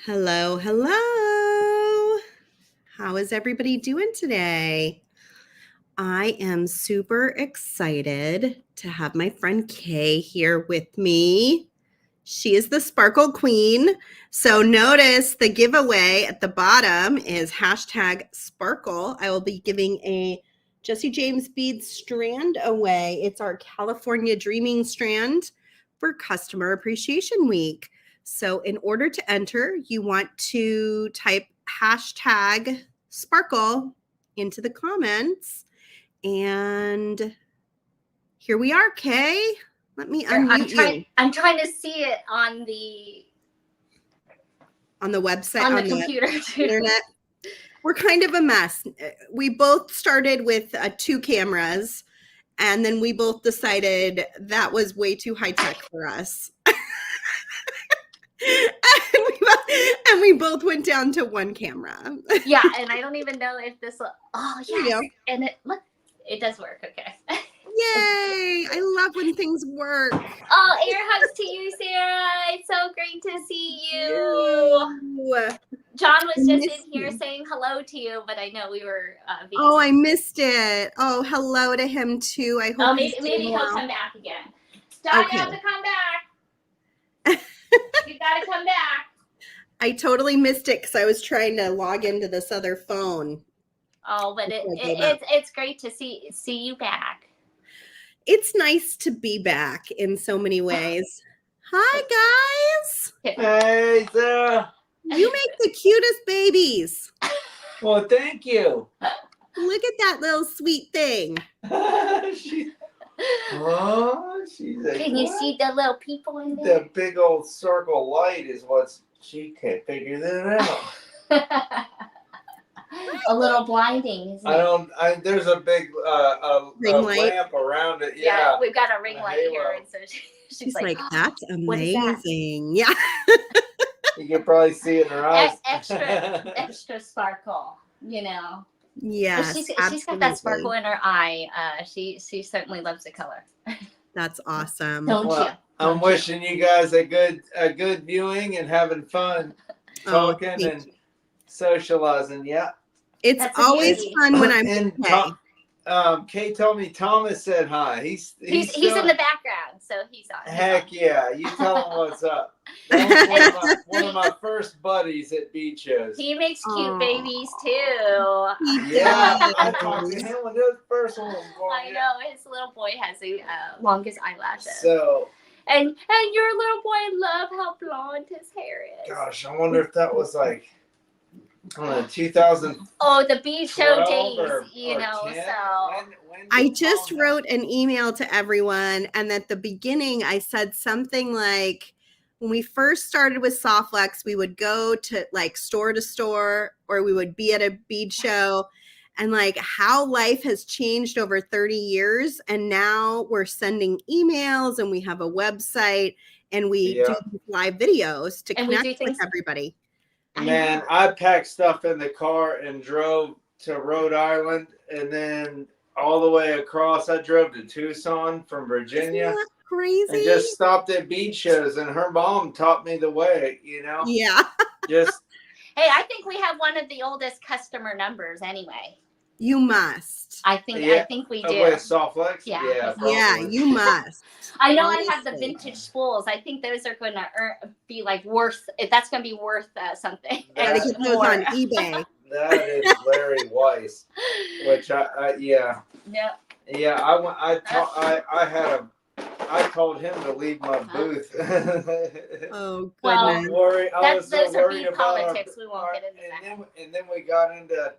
Hello, hello. How is everybody doing today? I am super excited to have my friend Kay here with me. She is the Sparkle Queen. So notice the giveaway at the bottom is hashtag Sparkle. I will be giving a Jesse James bead strand away. It's our California Dreaming strand for Customer Appreciation Week. So in order to enter, you want to type hashtag Sparkle into the comments. And here we are, Kay. Let me unmute you. I'm trying to see it on the website, on the computer, internet. We're kind of a mess. We both started with 2 cameras, and then we both decided that was way too high tech for us. and we both went down to 1 camera. Yeah, and I don't even know if this will, yes, and it does work. Okay. Yay! I love when things work. Oh, air hugs to you, Sarah. It's so great to see you. John was just in here saying hello to you, but I know we were busy. Oh, I missed it. Oh, hello to him too. I hope maybe he'll come back again. John, you have to come back. You gotta come back. I totally missed it because I was trying to log into this other phone. Oh, but it's great to see you back. It's nice to be back in so many ways. Hi, guys. Hey, Sarah. You make the cutest babies. Well, thank you. Look at that little sweet thing. She's Can you see the little people in there? The big old circle light is what she can't figure that out. A little blinding, isn't it? There's a big ring light lamp around it. Yeah, we've got a ring light here, and so she's like, "That's amazing." That? Yeah. You can probably see it in her eyes. Extra sparkle, Yes, she's got that sparkle in her eye. She certainly loves the color. That's awesome. I'm wishing you guys a good viewing and having fun talking and socializing. Yeah. It's always fun when I'm in Kay told me Thomas said hi. He's in the background, so he's on. Heck yeah. You tell him what's up. That was one of my first buddies at bead shows. He makes cute babies too. Yeah, I talked to him when the first one was born. I know, his little boy has the longest eyelashes. So and your little boy, I love how blonde his hair is. Gosh, I wonder if that was like 2000. Oh, the bead show days, or so. When I just wrote an email to everyone, and at the beginning I said something like, when we first started with Softflex, we would go to like store to store, or we would be at a bead show, and like how life has changed over 30 years. And now we're sending emails, and we have a website, and we do live videos to connect with everybody. Man, I packed stuff in the car and drove to Rhode Island, and then all the way across. I drove to Tucson from Virginia. Isn't that crazy? And just stopped at bead shows, and her mom taught me the way, Yeah. Just. Hey, I think we have one of the oldest customer numbers anyway. You must. I think we do. With Softflex? Yeah, you must. I know. I have the vintage spools. I think those are going to be like worth. That's going to be worth something. Gotta get those on eBay. That is Larry Weiss, which Yeah. Yeah, I told him to leave my booth. Oh, goodness. Well, those are bead politics. We won't get into that. And then we got into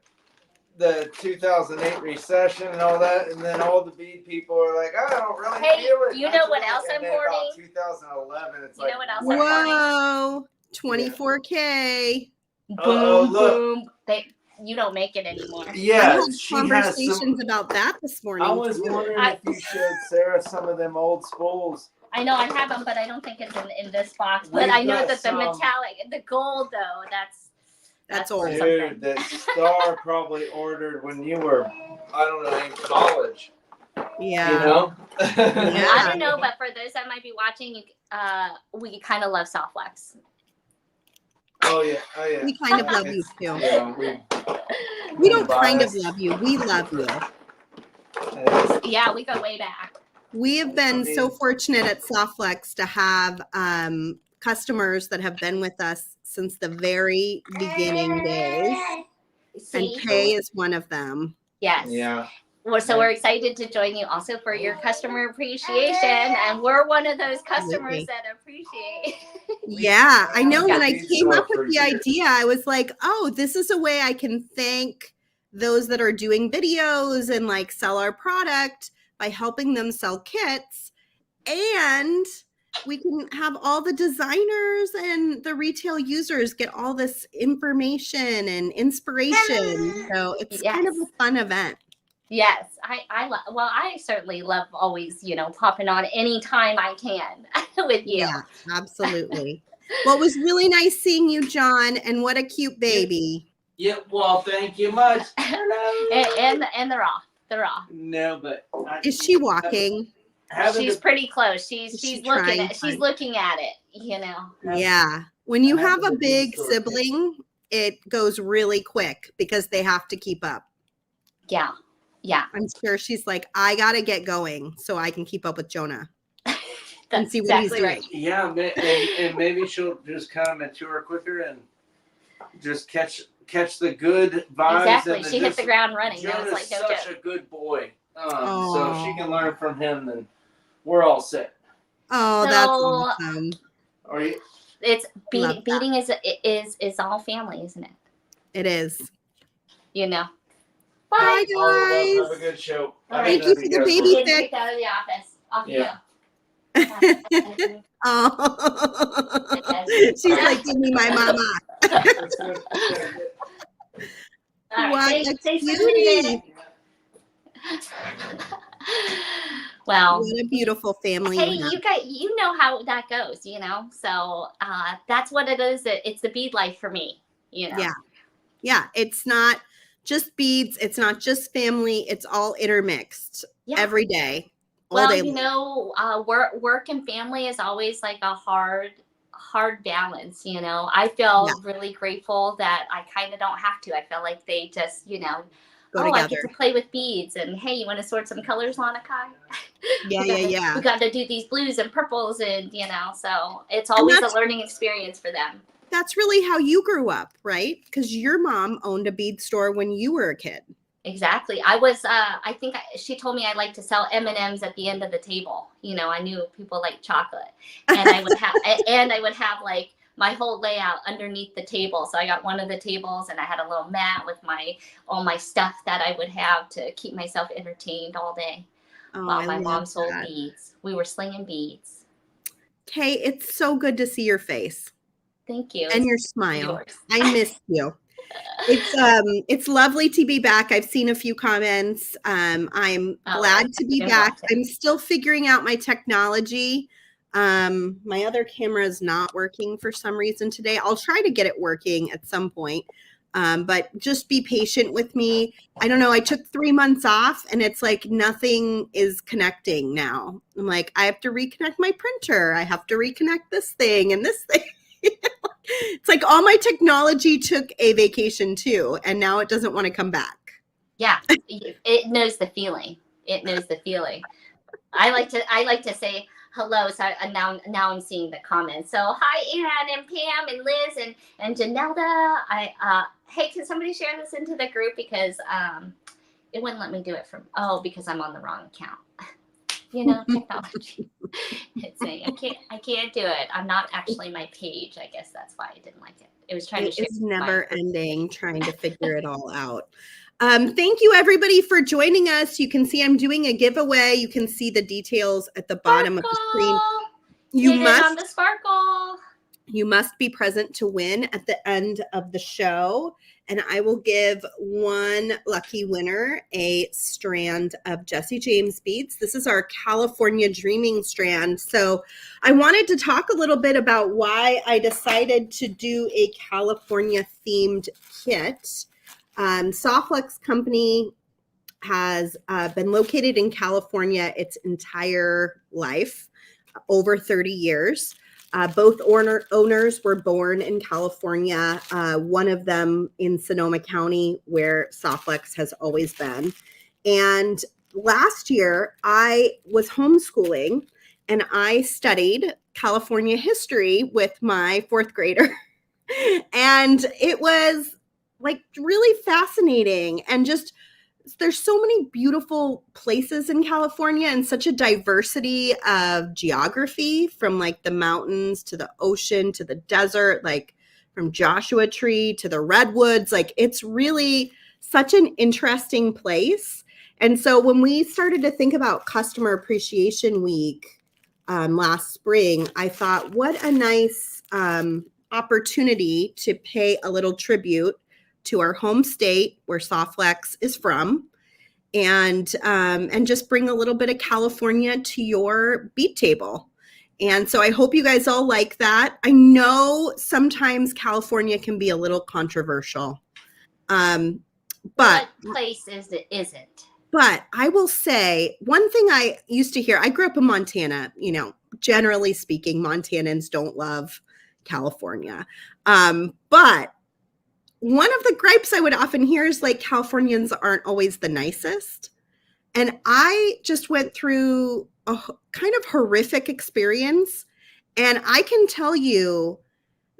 the 2008 recession and all that, and then all the bead people are like, I don't really feel it. You know what else I'm hoarding? 2011, it's you know what else I'm hoarding? Whoa, 24K. Boom, boom. You don't make it anymore. Yeah, I had conversations about that this morning. I was wondering if you showed Sarah some of them old spools. I know I have them, but I don't think it's in this box. But I know that the metallic, the gold though, that's old. Dude, that Star probably ordered when you were, I don't know, in college. Yeah. I don't know, but for those that might be watching, we kind of love Softflex. Oh yeah. Oh yeah. We kind of love you too. Yeah, We don't kind of love you. We love you. Yeah, we go way back. We have been so fortunate at Softflex to have customers that have been with us since the very beginning days. And Kay is one of them. Yes. Yeah. Well, so we're excited to join you also for your customer appreciation, and we're one of those customers that appreciate. Yeah, I know. When I Bead came store up with for the years. idea, I was like, oh, this is a way I can thank those that are doing videos and like sell our product by helping them sell kits. And we can have all the designers and the retail users get all this information and inspiration. So it's kind of a fun event. Yes, I certainly love always, popping on anytime I can with you. Yeah, absolutely. Well, it was really nice seeing you, John, and what a cute baby. Yeah, well, thank you much. Hello. and the raw. No, but Is she walking? She's pretty close. She's looking at it, Yeah. When you have a big sibling, it goes really quick because they have to keep up. Yeah. Yeah. I'm sure she's like, I gotta get going so I can keep up with Jonah. That's see what exactly he's doing. right. Yeah, and maybe she'll just kind of mature quicker and just catch the good vibes. Exactly. And she hit the ground running. Jonah's That was like no joke. such a good boy. So if she can learn from him, then we're all set. Oh, that's awesome. Are you? It's beading is all family, isn't it? It is. Bye, guys. Have a good show. Thank you for the baby fix. Out of the office. Off you. Oh, she's like, give me my mama. All right, What thanks a for tuning in. Well, what a beautiful family. Hey, you guys, you know how that goes, So that's what it is. It's the bead life for me, Yeah. It's not just beads. It's not just family. It's all intermixed every day. Well, work and family is always like a hard balance. I feel really grateful that I kind of don't have to. I feel like they just, I get to play with beads, and hey, you want to sort some colors on a Kai? Yeah. We got to do these blues and purples, and so it's always a learning experience for them. That's really how you grew up, right? Because your mom owned a bead store when you were a kid. Exactly. I was. I think she told me I like to sell M&Ms at the end of the table. I knew people like chocolate, and I would have like my whole layout underneath the table. So I got one of the tables, and I had a little mat with all my stuff that I would have to keep myself entertained all day while my mom sold beads. We were slinging beads. Kay, it's so good to see your face. Thank you. And your smile. I miss you. It's lovely to be back. I've seen a few comments. I'm glad to be back. I'm still figuring out my technology. My other camera is not working for some reason today. I'll try to get it working at some point. But just be patient with me. I don't know. I took 3 months off, and it's like nothing is connecting now. I'm like, I have to reconnect my printer. I have to reconnect this thing and this thing. It's like all my technology took a vacation too, and now it doesn't want to come back. Yeah, it knows the feeling. I like to say hello. So now I'm seeing the comments. So hi, Ann and Pam and Liz and Janelda. Hey, can somebody share this into the group, because it wouldn't let me do it because I'm on the wrong account. Technology. It's saying I can't do it. I'm not actually my page. I guess that's why I didn't like it. It was trying to share. It's never ending trying to figure it all out. Thank you everybody for joining us. You can see I'm doing a giveaway. You can see the details at the bottom of the screen. On the sparkle. You must be present to win at the end of the show. And I will give one lucky winner a strand of Jesse James beads. This is our California Dreaming strand. So I wanted to talk a little bit about why I decided to do a California themed kit. Softflex Company has been located in California its entire life, over 30 years. Both owners were born in California, one of them in Sonoma County, where Softlex has always been. And last year, I was homeschooling and I studied California history with my fourth grader. And it was like really fascinating, and just there's so many beautiful places in California and such a diversity of geography, from like the mountains to the ocean to the desert, like from Joshua Tree to the redwoods. Like it's really such an interesting place. And so when we started to think about Customer Appreciation Week last spring, I thought, what a nice opportunity to pay a little tribute to our home state where Softlex is from, and just bring a little bit of California to your beat table. And so I hope you guys all like that. I know sometimes California can be a little controversial, but what place isn't? But I will say one thing I used to hear. I grew up in Montana. You know, generally speaking, Montanans don't love California, but one of the gripes I would often hear is like Californians aren't always the nicest. And I just went through a kind of horrific experience. And I can tell you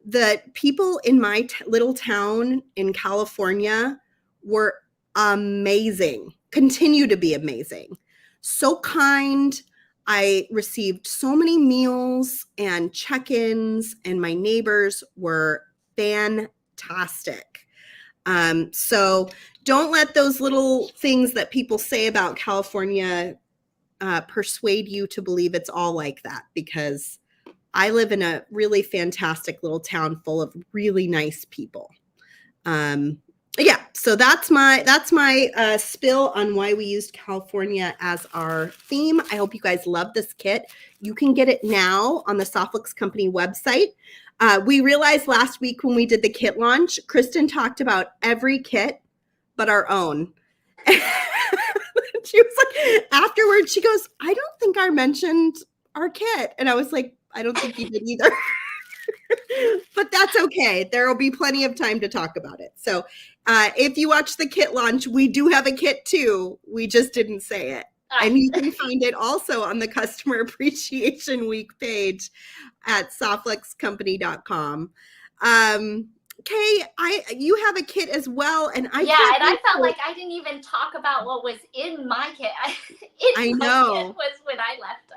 that people in my little town in California were amazing, continue to be amazing, so kind. I received so many meals and check-ins, and my neighbors were fantastic. So don't let those little things that people say about California persuade you to believe it's all like that, because I live in a really fantastic little town full of really nice people. Yeah, so that's my spill on why we used California as our theme. I hope you guys love this kit. You can get it now on the Softlex Company website. We realized last week when we did the kit launch, Kristen talked about every kit but our own. She was like, afterwards, she goes, I don't think I mentioned our kit. And I was like, I don't think you did either. But that's okay. There will be plenty of time to talk about it. So if you watch the kit launch, we do have a kit too. We just didn't say it. And you can find it also on the Customer Appreciation Week page at softlexcompany.com. Kay, you have a kit as well, and I felt like I didn't even talk about what was in my kit. I know. My kit was when I left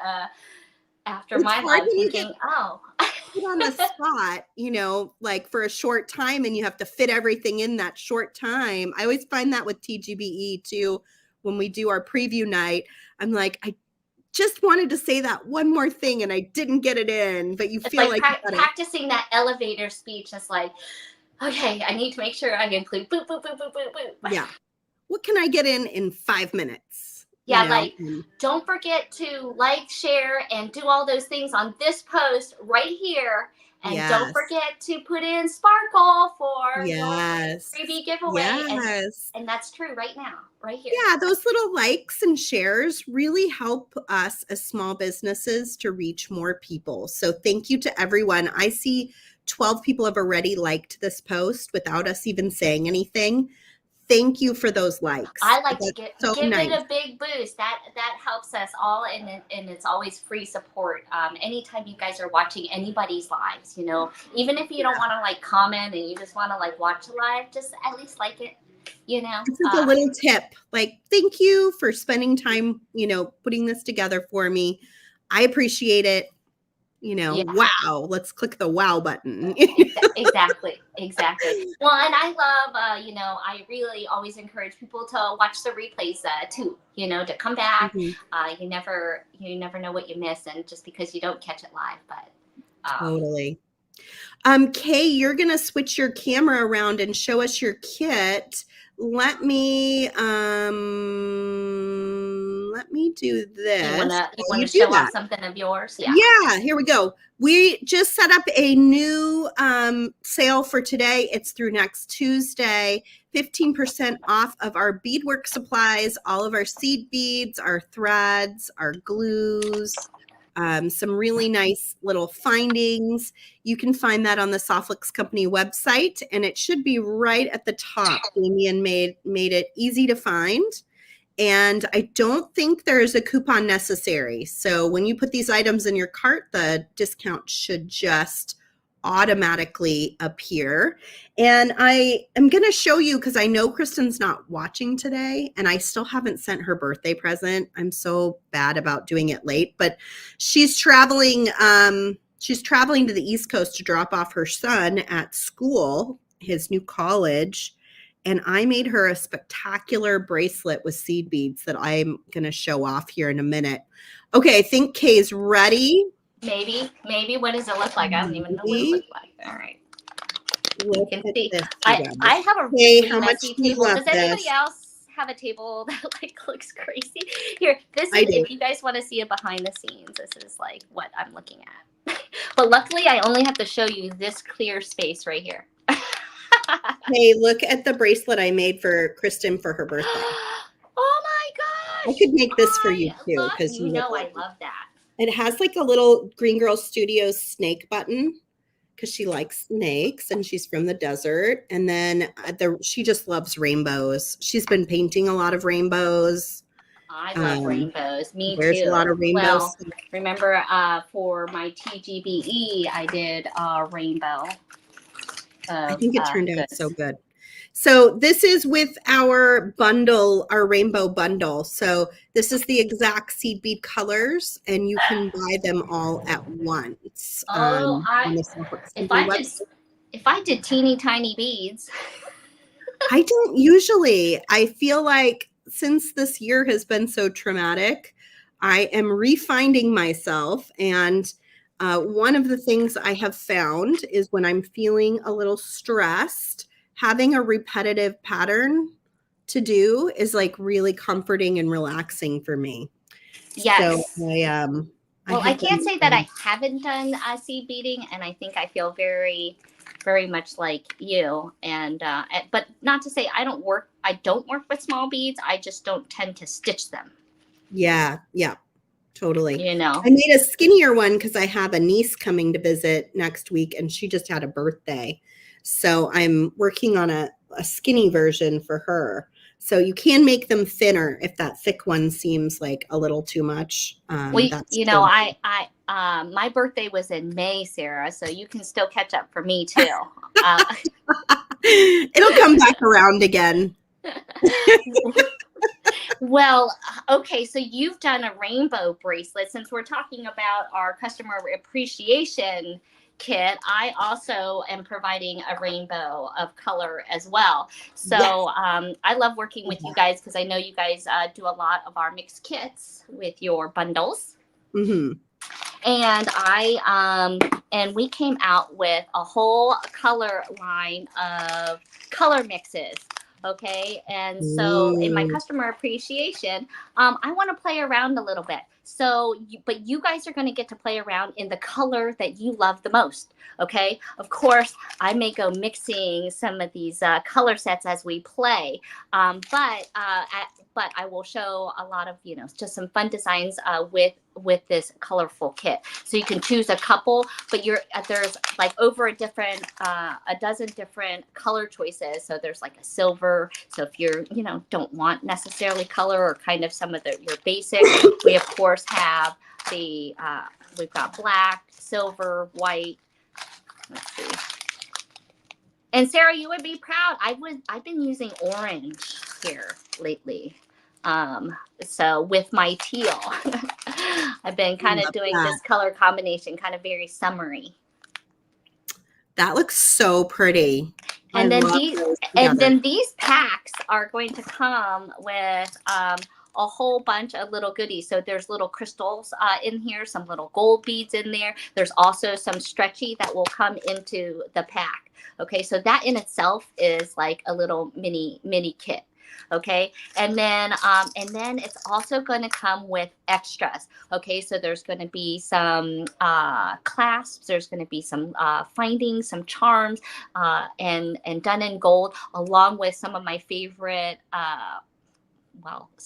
after my live, thinking, put on the spot, you know, like for a short time, and you have to fit everything in that short time. I always find that with TGBE too. When we do our preview night, I'm like, I just wanted to say that one more thing and I didn't get it in, but you feel like practicing that elevator speech. It's like, okay, I need to make sure I include boop, boop, boop, boop, boop, boop. Yeah. What can I get in 5 minutes? Yeah, you know? Like, don't forget to like, share, and do all those things on this post right here. And don't forget to put in sparkle for your freebie giveaway. And that's true right now, right here. Yeah, those little likes and shares really help us as small businesses to reach more people. So thank you to everyone. I see 12 people have already liked this post without us even saying anything. Thank you for those likes. I like to give it a big boost. That helps us all, and it's always free support. Anytime you guys are watching anybody's lives, you know, even if you don't want to like comment and you just want to like watch a live, just at least like it. You know, it's like a little tip. Like, thank you for spending time, you know, putting this together for me. I appreciate it. You know, wow, let's click the wow button. Exactly. Well, and I love, you know, I really always encourage people to watch the replays too, you know, to come back. Mm-hmm. You never know what you miss, and just because you don't catch it live, but totally. Kay, you're going to switch your camera around and show us your kit. Let me do this. You want to show off something of yours? Yeah, here we go. We just set up a new sale for today. It's through next Tuesday. 15% off of our beadwork supplies, all of our seed beads, our threads, our glues, some really nice little findings. You can find that on the Softlix Company website, and it should be right at the top. Damien made it easy to find. And I don't think there's a coupon necessary. So when you put these items in your cart, the discount should just automatically appear. And I am going to show you, because I know Kristen's not watching today and I still haven't sent her birthday present. I'm so bad about doing it late, but she's traveling to the East Coast to drop off her son at school, his new college. And I made her a spectacular bracelet with seed beads that I'm going to show off here in a minute. Okay, I think Kay's ready. Maybe. What does it look like? I don't even know what it looks like. All right. Look You can at see. this. I have a Hey, really how much messy do you table. love Does anybody this? else have a table that like looks crazy? Here, this I is do. if you guys want to see it behind the scenes. This is like what I'm looking at. But luckily, I only have to show you this clear space right here. Hey, look at the bracelet I made for Kristen for her birthday. Oh my gosh! I could make this for you too, because you know I love that. It has like a little Green Girl Studios snake button, because she likes snakes and she's from the desert. And then she just loves rainbows. She's been painting a lot of rainbows. I love rainbows. Me There's too. a lot of rainbows. Well, remember for my TGBE, I did a rainbow. I think it turned out so good. So this is with our bundle, our rainbow bundle. So this is the exact seed bead colors, and you can buy them all at once. Oh, if I did teeny tiny beads. I don't usually. I feel like since this year has been so traumatic, I am refinding myself. And one of the things I have found is when I'm feeling a little stressed, having a repetitive pattern to do is like really comforting and relaxing for me. Yes. So I can't say that I haven't done seed beading, and I think I feel very, very much like you. And but not to say I don't work with small beads. I just don't tend to stitch them. Yeah. Totally. You know, I made a skinnier one because I have a niece coming to visit next week, and she just had a birthday. So I'm working on a skinny version for her. So you can make them thinner if that thick one seems like a little too much. I my birthday was in May, Sarah, so you can still catch up for me too. It'll come back around again. Well, okay, so you've done a rainbow bracelet. Since we're talking about our customer appreciation kit, I also am providing a rainbow of color as well. So yes. I love working with you guys because I know you guys do a lot of our mixed kits with your bundles. Mm-hmm. And we came out with a whole color line of color mixes. Okay. And so in my customer appreciation, I want to play around a little bit. So, but you guys are going to get to play around in the color that you love the most. Okay. Of course, I may go mixing some of these color sets as we play. But I will show a lot of, just some fun designs with this colorful kit. So you can choose a couple, but there's like over a dozen different color choices. So there's like a silver. So if you're, don't want necessarily color or kind of some of your basic, we of course have we've got black, silver, white. Let's see. And Sarah, you would be proud. I've been using orange here lately. So with my teal, I've been kind of doing this color combination, kind of very summery. That looks so pretty. And then these packs are going to come with a whole bunch of little goodies. So there's little crystals in here, some little gold beads in there. There's also some stretchy that will come into the pack. Okay, so that in itself is like a little mini kit. Okay, and then it's also going to come with extras. Okay, so there's going to be some clasps, there's going to be some findings, some charms, and done in gold, along with some of my favorite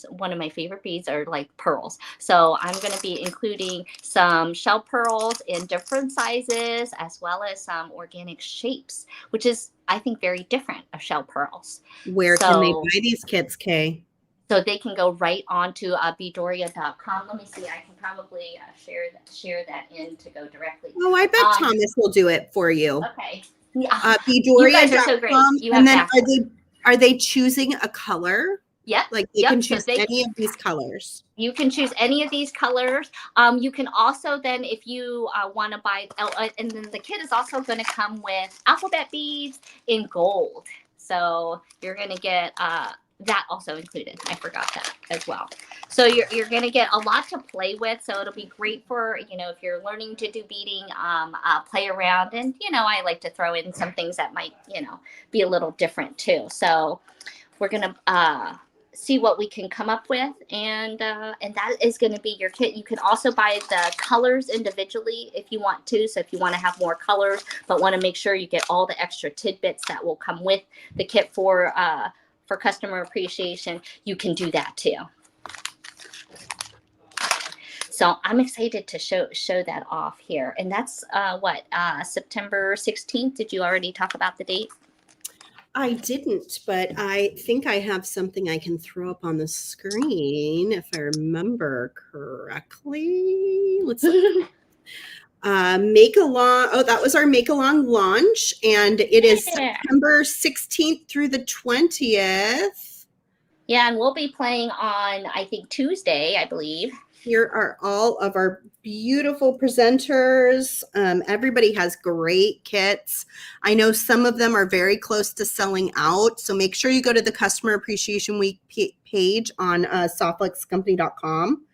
one of my favorite beads are like pearls. So I'm going to be including some shell pearls in different sizes, as well as some organic shapes, which is, I think, very different of shell pearls. Where can they buy these kits, Kay? So they can go right on to Beadorea.com. Let me see. I can probably share that in to go directly. Oh, I bet Thomas will do it for you. Okay. Beadorea.com. You guys are so great. You and then are they choosing a color? Yep. Like they can choose any of these colors. You can choose any of these colors. You can also then, if you want to buy, and then the kit is also going to come with alphabet beads in gold. So you're going to get that also included. I forgot that as well. So you're going to get a lot to play with. So it'll be great for, if you're learning to do beading, play around. And, I like to throw in some things that might, be a little different too. So we're going to see what we can come up with. And that is going to be your kit. You can also buy the colors individually if you want to. So if you want to have more colors, but want to make sure you get all the extra tidbits that will come with the kit for customer appreciation, you can do that too. So I'm excited to show that off here. And that's September 16th. Did you already talk about the date? I didn't, but I think I have something I can throw up on the screen if I remember correctly. Let's see. Make Along. Oh, that was our Make Along launch, and it is September 16th through the 20th. Yeah, and we'll be playing on, I think, Tuesday, I believe. Here are all of our beautiful presenters. Everybody has great kits. I know some of them are very close to selling out, so make sure you go to the Customer Appreciation Week page on softluxcompany.com,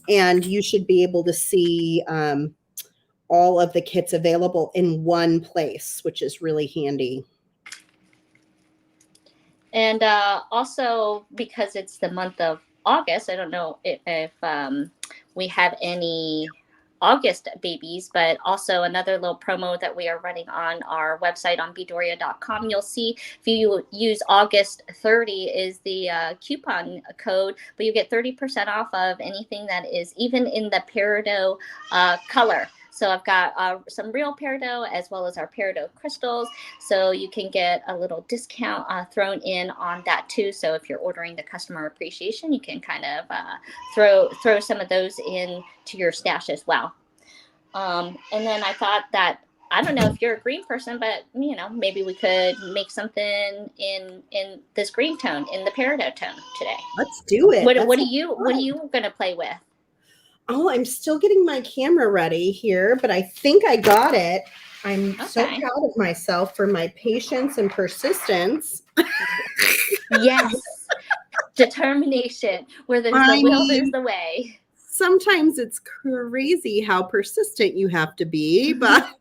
and you should be able to see all of the kits available in one place, which is really handy. And also, because it's the month of August, I don't know if we have any August babies, but also another little promo that we are running on our website on Beadorea.com. You'll see if you use August 30 is the coupon code, but you get 30% off of anything that is even in the peridot color. So I've got some real peridot as well as our peridot crystals. So you can get a little discount thrown in on that too. So if you're ordering the customer appreciation, you can kind of throw some of those in to your stash as well. And then I thought that, I don't know if you're a green person, but maybe we could make something in this green tone, in the peridot tone today. Let's do it. What are you gonna play with? Oh, I'm still getting my camera ready here, but I think I got it. I'm so proud of myself for my patience and persistence. Yes. Determination. Where there's the will, there's the way. Sometimes it's crazy how persistent you have to be, but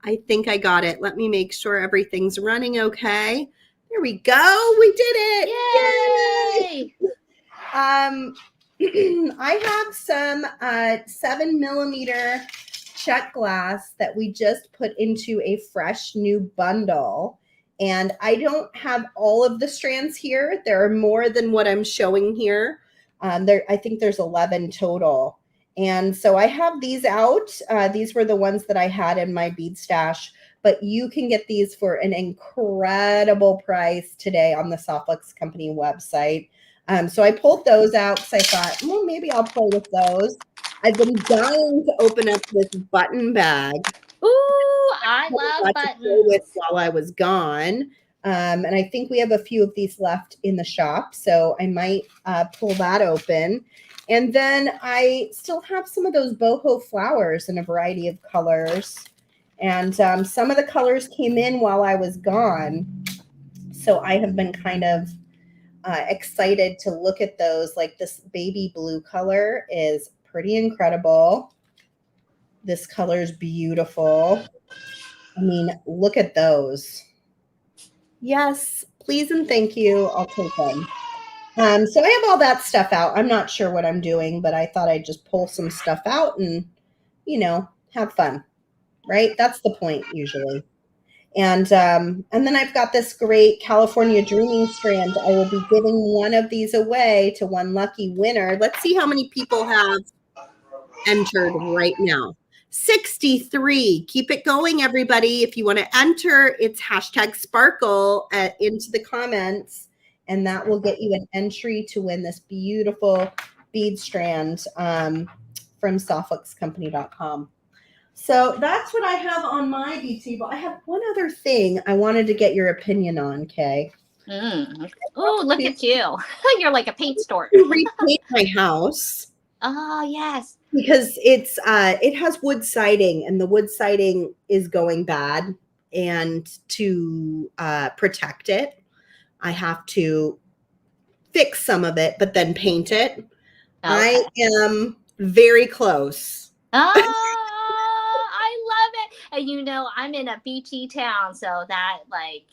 I think I got it. Let me make sure everything's running okay. There we go. We did it. Yay! I have some 7mm check glass that we just put into a fresh new bundle. And I don't have all of the strands here. There are more than what I'm showing here. I think there's 11 total. And so I have these out. These were the ones that I had in my bead stash. But you can get these for an incredible price today on the Softluxe Company website. So I pulled those out because I thought, well, maybe I'll play with those. I've been dying to open up this button bag. Ooh, I love buttons. To play with while I was gone. And I think we have a few of these left in the shop. So I might pull that open. And then I still have some of those boho flowers in a variety of colors. And some of the colors came in while I was gone. So I have been kind of excited to look at those. Like this baby blue color is pretty incredible. This color is beautiful. I mean, look at those. Yes, please and thank you. I'll take them. So I have all that stuff out. I'm not sure what I'm doing, but I thought I'd just pull some stuff out and, have fun, right? That's the point usually. And then I've got this great California Dreaming strand. I will be giving one of these away to one lucky winner. Let's see how many people have entered right now. 63. Keep it going, everybody. If you want to enter, it's #sparkle into the comments, and that will get you an entry to win this beautiful bead strand from softluxcompany.com. So that's what I have on my bead table. I have one other thing I wanted to get your opinion on, Kay. Oh, look at you. You're like a paint store. To repaint my house. Oh, yes. Because it's it has wood siding, and the wood siding is going bad. And to protect it, I have to fix some of it, but then paint it. Okay. I am very close. Oh, I love it. And you know, I'm in a beachy town, so that like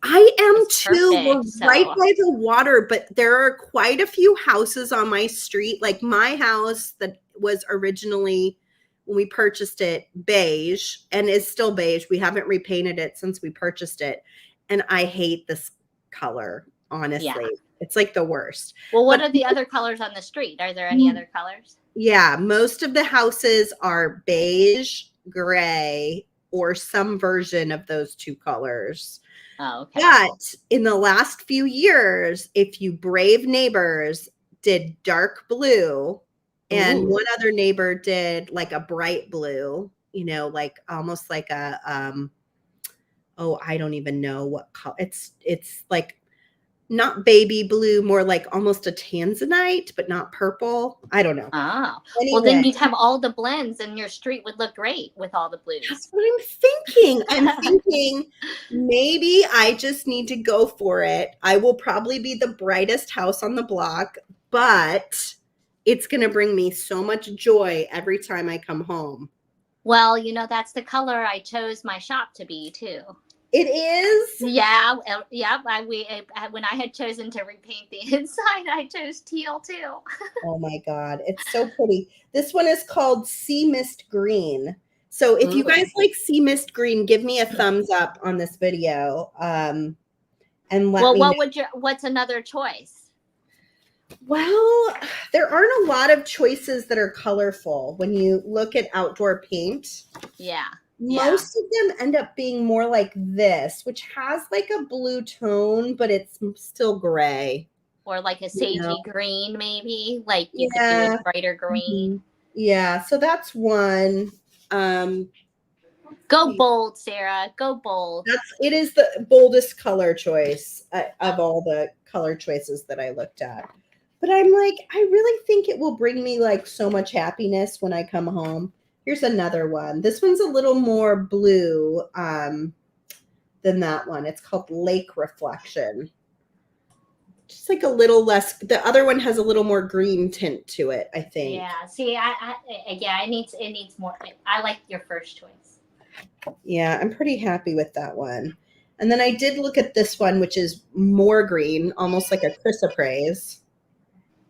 I am too. Perfect, We're right by the water, but there are quite a few houses on my street. Like my house that was originally, when we purchased it, beige, and is still beige. We haven't repainted it since we purchased it. And I hate this color, honestly. Yeah. It's like the worst. Well, what are the other colors on the street? Are there any other colors? Yeah, most of the houses are beige, gray, or some version of those two colors. Oh, okay. But in the last few years, if you brave neighbors did dark blue, and one other neighbor did like a bright blue, you know, like almost like a I don't even know what color. It's like not baby blue, more like almost a tanzanite, but not purple. I don't know. Oh, anyway. Well, then you'd have all the blends, and your street would look great with all the blues. That's what I'm thinking. I'm thinking maybe I just need to go for it. I will probably be the brightest house on the block, but it's going to bring me so much joy every time I come home. Well, you know, that's the color I chose my shop to be, too. It is? Yeah. When I had chosen to repaint the inside, I chose teal too. Oh my God. It's so pretty. This one is called Sea Mist Green. So if you guys like Sea Mist Green, give me a thumbs up on this video. And let me know. What's another choice? Well, there aren't a lot of choices that are colorful when you look at outdoor paint. Yeah. Most of them end up being more like this, which has like a blue tone, but it's still gray. Or like a sagey green, maybe. Like you could do a brighter green. Mm-hmm. Yeah, so that's one. Go bold, Sarah. Go bold. It is the boldest color choice of all the color choices that I looked at. But I'm like, I really think it will bring me like so much happiness when I come home. Here's another one. This one's a little more blue than that one. It's called Lake Reflection. Just like a little less. The other one has a little more green tint to it, I think. Yeah. See, it needs more. I like your first choice. Yeah, I'm pretty happy with that one. And then I did look at this one, which is more green, almost like a chrysoprase.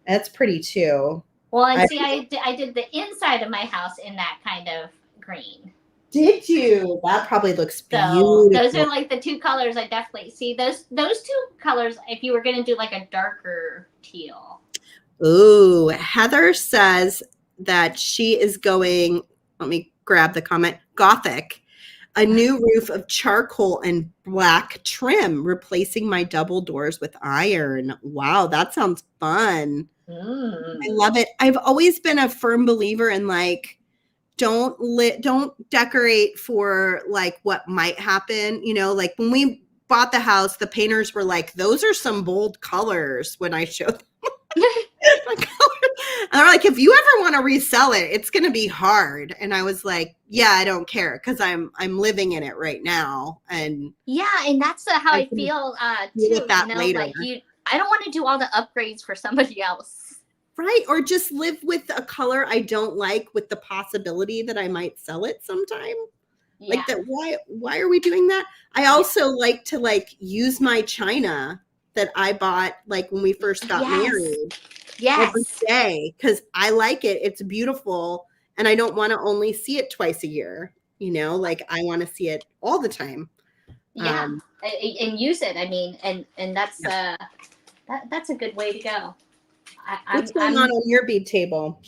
That's pretty too. Well, and I did the inside of my house in that kind of green. Did you? That probably looks beautiful. Those are like the two colors I definitely see. Those two colors, if you were going to do like a darker teal. Ooh, Heather says that she is going, let me grab the comment, Gothic. A new roof of charcoal and black trim, replacing my double doors with iron. Wow, that sounds fun. I love it. I've always been a firm believer in like, don't decorate for like what might happen. You know, like when we bought the house, the painters were like, those are some bold colors when I showed them. And they're like, if you ever want to resell it, it's going to be hard. And I was like, yeah, I don't care because I'm living in it right now. And yeah, and that's how I feel too. With that later. Like I don't want to do all the upgrades for somebody else. Right. Or just live with a color I don't like with the possibility that I might sell it sometime. Yeah. Like that. Why are we doing that? I also like to like use my china that I bought like when we first got married. Yes. Every day. Because I like it. It's beautiful. And I don't want to only see it twice a year. You know, like I want to see it all the time. Yeah, and use it. I mean, and that's Yeah. that's a good way to go. What's going on your bead table?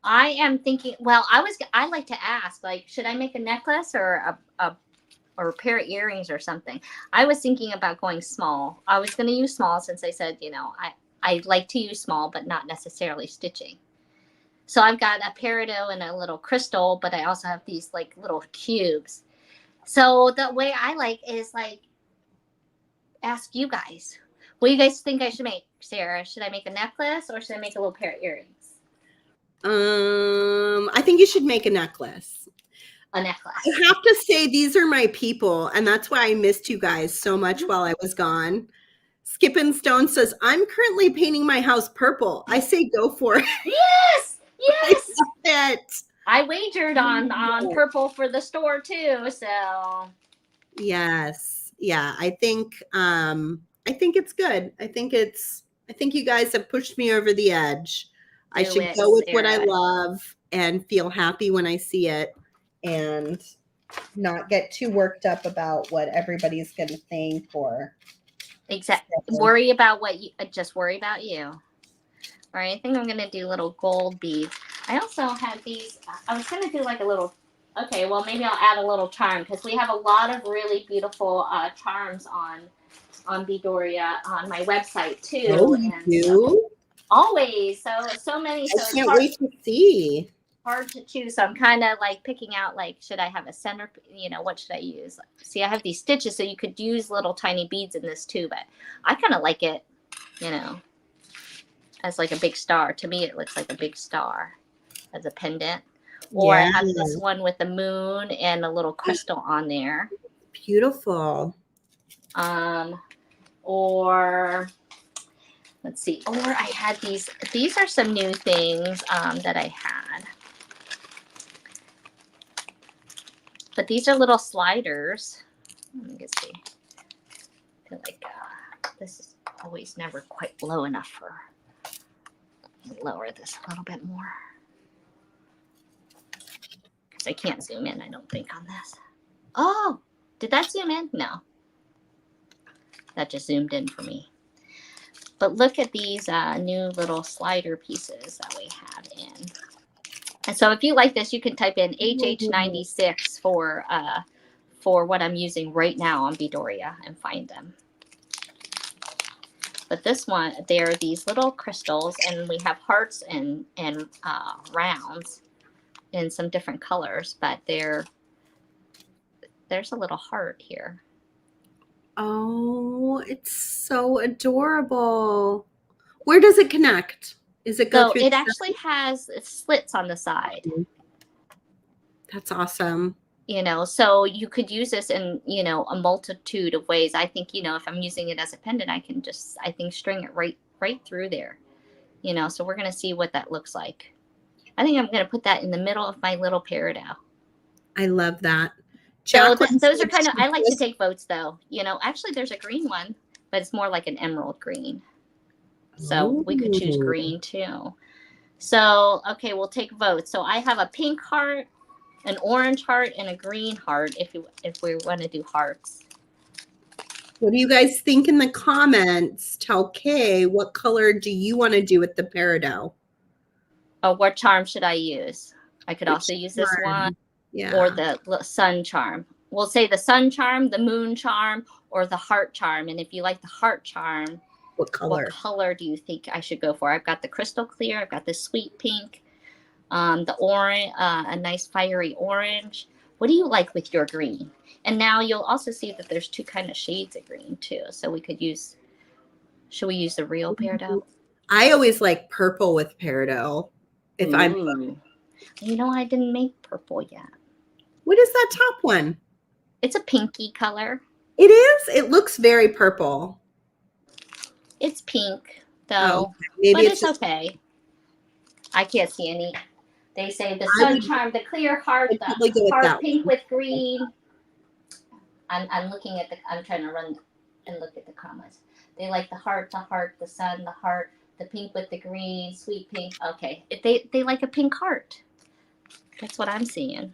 I am thinking. Well, I like to ask, like, should I make a necklace or a pair of earrings or something? I was thinking about going small. I was going to use small since I said, I like to use small, but not necessarily stitching. So I've got a peridot and a little crystal, but I also have these like little cubes. So the way I like is like ask you guys. What do you guys think I should make, Sarah? Should I make a necklace or should I make a little pair of earrings? I think you should make a necklace. A necklace. I have to say, these are my people, and that's why I missed you guys so much while I was gone. Skippin' Stone says, I'm currently painting my house purple. I say go for it. Yes, yes. I love it. I wagered on purple for the store too, so. Yes. Yeah, I think it's good. I think you guys have pushed me over the edge. I should go with what I love and feel happy when I see it and not get too worked up about what everybody's going to think or exactly worry about what you just worry about you. All right, I think I'm going to do little gold beads. I also have these. I was going to do like a little. Okay, well maybe I'll add a little charm because we have a lot of really beautiful charms on Beadorea on my website too. Oh, you do? So, always. So many. So I can't wait to see. Hard to choose. So I'm kind of like picking out like, should I have a center? What should I use? See, I have these stitches, so you could use little tiny beads in this too. But I kind of like it, as like a big star. To me, it looks like a big star as a pendant. Or I have this one with the moon and a little crystal on there. Beautiful. Or let's see. Or I had these. These are some new things that I had. But these are little sliders. Let me just see. I feel like this is always never quite low enough for. Let me lower this a little bit more. Because I can't zoom in, I don't think, on this. Oh, did that zoom in? No. That just zoomed in for me. But look at these new little slider pieces that we have in. And so if you like this, you can type in HH96 for what I'm using right now on Beadorea and find them. But this one, there are these little crystals, and we have hearts and rounds in some different colors. But there's a little heart here. Oh, it's so adorable. Where does it connect? Is it go through? It actually has slits on the side. That's awesome. So you could use this in, a multitude of ways. I think, if I'm using it as a pendant, I can just, string it right through there, so we're going to see what that looks like. I think I'm going to put that in the middle of my little peridot. I love that. So those are kind of, I like to take votes though, actually there's a green one, but it's more like an emerald green. So we could choose green too. So, okay, we'll take votes. So I have a pink heart, an orange heart, and a green heart if we want to do hearts. What do you guys think in the comments? Tell Kay, what color do you want to do with the peridot? Oh, what charm should I use? I could also use this one. Yeah. Or the sun charm. We'll say the sun charm, the moon charm, or the heart charm. And if you like the heart charm, what color do you think I should go for? I've got the crystal clear. I've got the sweet pink, the orange, a nice fiery orange. What do you like with your green? And now you'll also see that there's two kind of shades of green too. So we could use, should we use the real peridot? I always like purple with peridot. If I'm, I didn't make purple yet. What is that top one? It's a pinky color. It is? It looks very purple. It's pink though, maybe but it's okay. I can't see any. They say the sun charm, the clear heart, the heart pink with green. I'm looking at I'm trying to run and look at the comments. They like the heart, the sun, the heart, the pink with the green, sweet pink. Okay, they like a pink heart. That's what I'm seeing.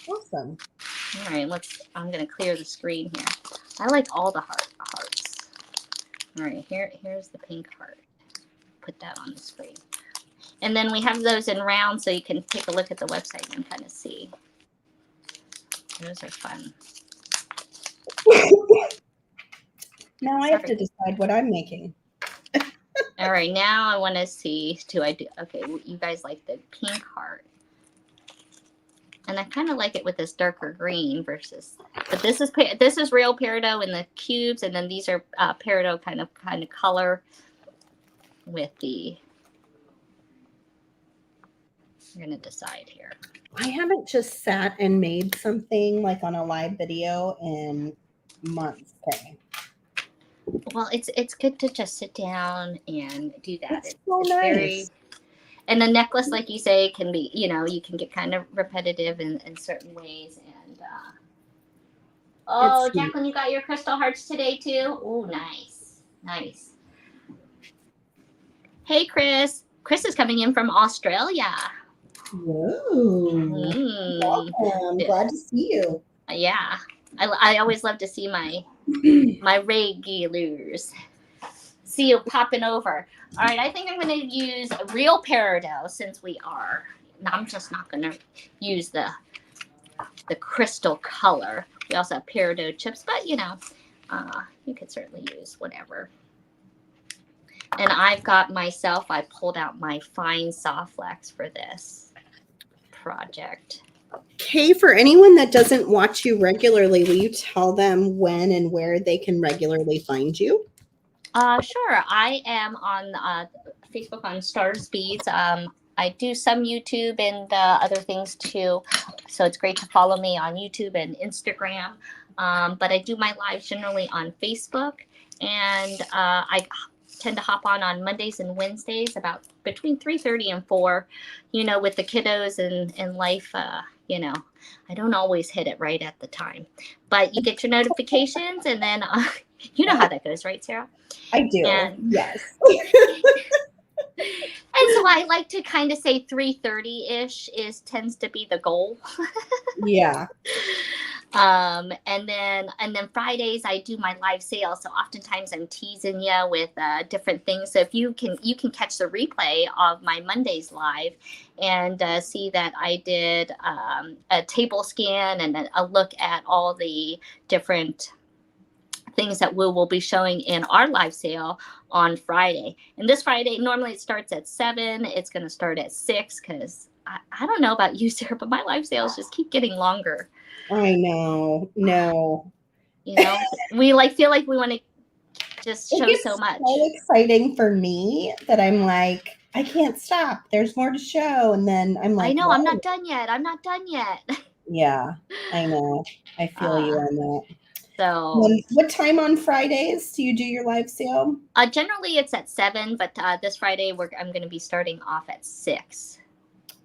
Awesome. All right, I'm going to clear the screen here. I like all the hearts. All right, here's the pink heart. Put that on the screen. And then we have those in round, so you can take a look at the website and kind of see. Those are fun. Now I have to decide what I'm making. All right, now I want to see, okay, you guys like the pink heart. And I kind of like it with this darker green versus, but this is real peridot in the cubes, and then these are peridot kind of color with the, you're going to decide here. I haven't just sat and made something like on a live video in months. Okay. Well, it's good to just sit down and do that. It's so nice. And the necklace, like you say, can be, you can get kind of repetitive in certain ways. And Jacqueline, you got your crystal hearts today too? Oh, nice. Nice. Hey, Chris. Chris is coming in from Australia. Whoa. Welcome. Glad to see you. Yeah. I always love to see my regulars. See you popping over. All right, I think I'm going to use real peridot since we are. I'm just not going to use the crystal color. We also have peridot chips, but you could certainly use whatever. And I've got myself, I pulled out my fine soft flax for this project. Kay, for anyone that doesn't watch you regularly, will you tell them when and where they can regularly find you? Sure. I am on Facebook on Stars Beads. I do some YouTube and other things too. So it's great to follow me on YouTube and Instagram. But I do my lives generally on Facebook. And I tend to hop on Mondays and Wednesdays about between 3:30 and 4, with the kiddos and life, I don't always hit it right at the time. But you get your notifications and then you know how that goes, right, Sarah? I do. Yes. And so I like to kind of say 3:30-ish tends to be the goal. Yeah. And then Fridays I do my live sales. So oftentimes I'm teasing you with different things. So if you can catch the replay of my Mondays live and see that I did a table scan and a look at all the different things that we will be showing in our live sale on Friday. And this Friday, normally it starts at 7. It's going to start at 6 because I don't know about you, Sarah, but my live sales just keep getting longer. I know. No. We feel like we want to just show so much. It's so exciting for me that I'm like, I can't stop. There's more to show. And then I'm like, I know, I'm not done yet. Yeah, I know. I feel you on that. So what time on Fridays do you do your live sale? Generally it's at 7, but this Friday I'm going to be starting off at 6.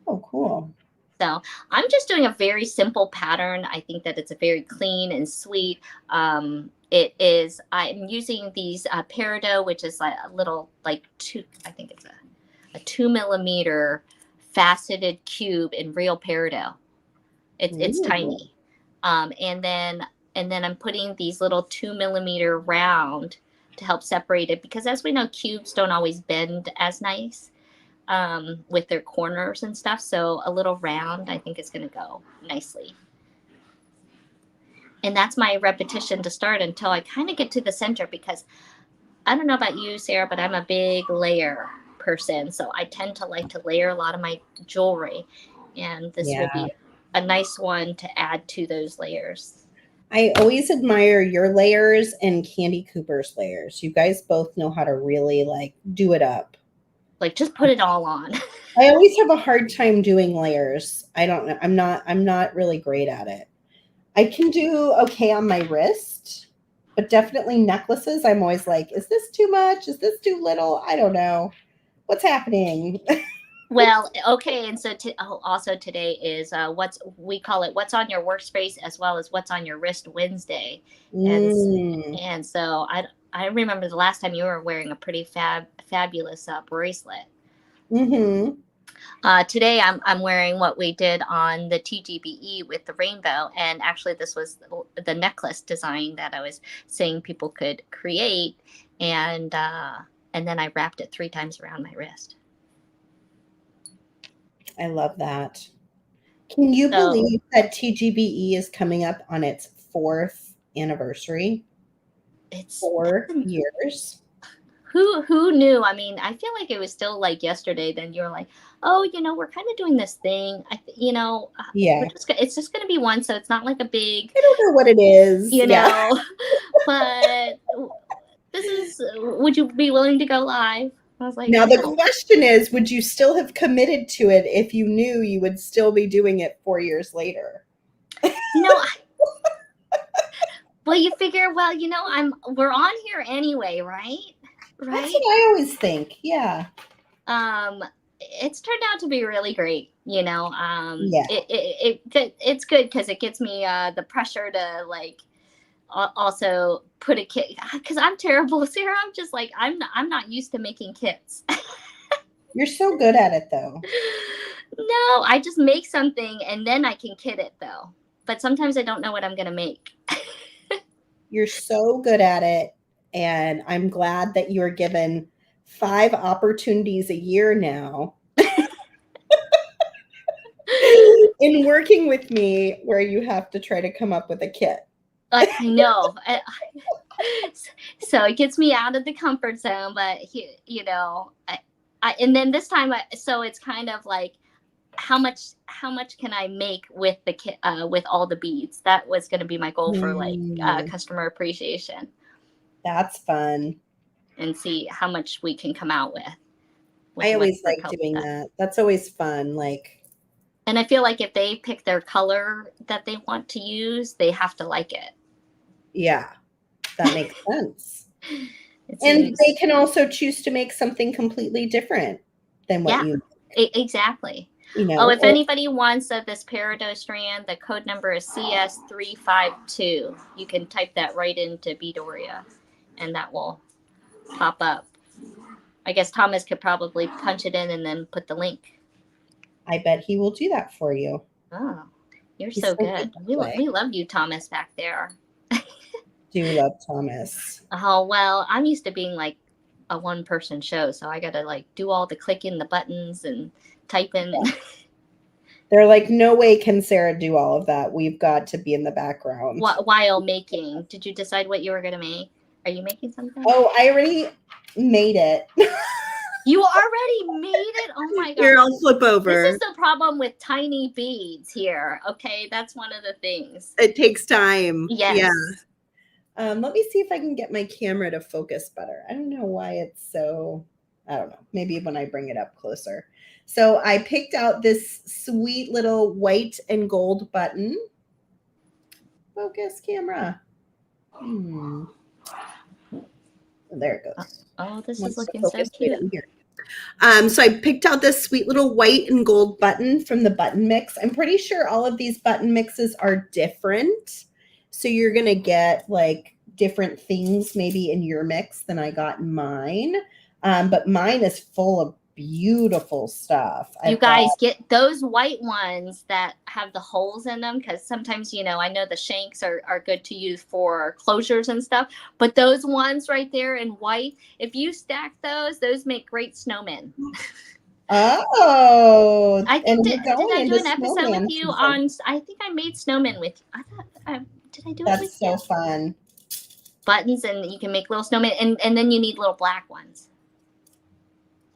Oh, cool. So I'm just doing a very simple pattern. I think that it's a very clean and sweet. I'm using these peridot, which is like a little I think it's a 2 millimeter faceted cube in real peridot. It's tiny. And then I'm putting these little 2 millimeter round to help separate it because as we know, cubes don't always bend as nice with their corners and stuff. So a little round, I think is going to go nicely. And that's my repetition to start until I kind of get to the center because I don't know about you, Sarah, but I'm a big layer person. So I tend to like to layer a lot of my jewelry. And this will be a nice one to add to those layers. I always admire your layers and Candy Cooper's layers. You guys both know how to really do it up. Just put it all on. I always have a hard time doing layers. I don't know. I'm not really great at it. I can do okay on my wrist, but definitely necklaces. I'm always like, is this too much? Is this too little? I don't know. What's happening? Well, okay. And so also today is we call it What's on Your Workspace as well as What's on Your Wrist Wednesday. And so I remember the last time you were wearing a pretty fabulous bracelet. Mm-hmm. Today I'm wearing what we did on the TGBE with the rainbow, and actually this was the necklace design that I was saying people could create, and then I wrapped it 3 times around my wrist. I love that. Can you So believe that TGBE is coming up on its 4th anniversary? it's 4 years. who knew? I mean, I feel like it was still like yesterday. Then you're like, oh, we're kind of doing this thing. Yeah. It's just gonna be one, so it's not like a big, I don't know what it is. Yeah. but this is. Would you be willing to go live? I was like, Now the question is, would you still have committed to it if you knew you would still be doing it 4 years later? Well, you figure, we're on here anyway, right? That's what I always think. Yeah. It's turned out to be really great. Yeah. It's good because it gives me the pressure to like also put a kit, because I'm terrible, Sarah. I'm just like, I'm not used to making kits. You're so good at it though. No, I just make something and then I can kit it though. But sometimes I don't know what I'm gonna make. You're so good at it, and I'm glad that you're given 5 opportunities a year now in working with me, where you have to try to come up with a kit. I know. So it gets me out of the comfort zone, but and then this time, so it's kind of like, how much can I make with the kit, with all the beads? That was going to be my goal for like customer appreciation. That's fun. And see how much we can come out with. I always like doing that. That's always fun. Like, and I feel like if they pick their color that they want to use, they have to like it. Yeah, that makes sense. And they can also choose to make something completely different than what you make. Exactly. If anybody wants this peridot strand, the code number is CS352. You can type that right into Beadorea, and that will pop up. I guess Thomas could probably punch it in and then put the link. I bet he will do that for you. Oh, He's so good. We love you, Thomas, back there. Do love Thomas. Oh, well, I'm used to being like a one-person show, so I got to like do all the clicking, the buttons, and typing. Yeah. They're like, no way can Sarah do all of that. We've got to be in the background. While making. Did you decide what you were going to make? Are you making something? Oh, I already made it. You already made it? Oh my God. Here, I'll flip over. This is the problem with tiny beads here. Okay, that's one of the things. It takes time. Yes. Yeah. Let me see if I can get my camera to focus better. I don't know why it's so, I don't know. Maybe when I bring it up closer. So I picked out this sweet little white and gold button. Focus camera. There it goes. Oh, this is looking so cute. So I picked out this sweet little white and gold button from the button mix. I'm pretty sure all of these button mixes are different. So you're going to get like different things maybe in your mix than I got in mine. But mine is full of beautiful stuff. You guys get those white ones that have the holes in them, because sometimes, I know the shanks are good to use for closures and stuff, but those ones right there in white, if you stack those make great snowmen. Oh, I think did I do an episode with you on? I think I made snowmen with you. I thought did I do it with you? That's so fun. Buttons, and you can make little snowmen, and then you need little black ones.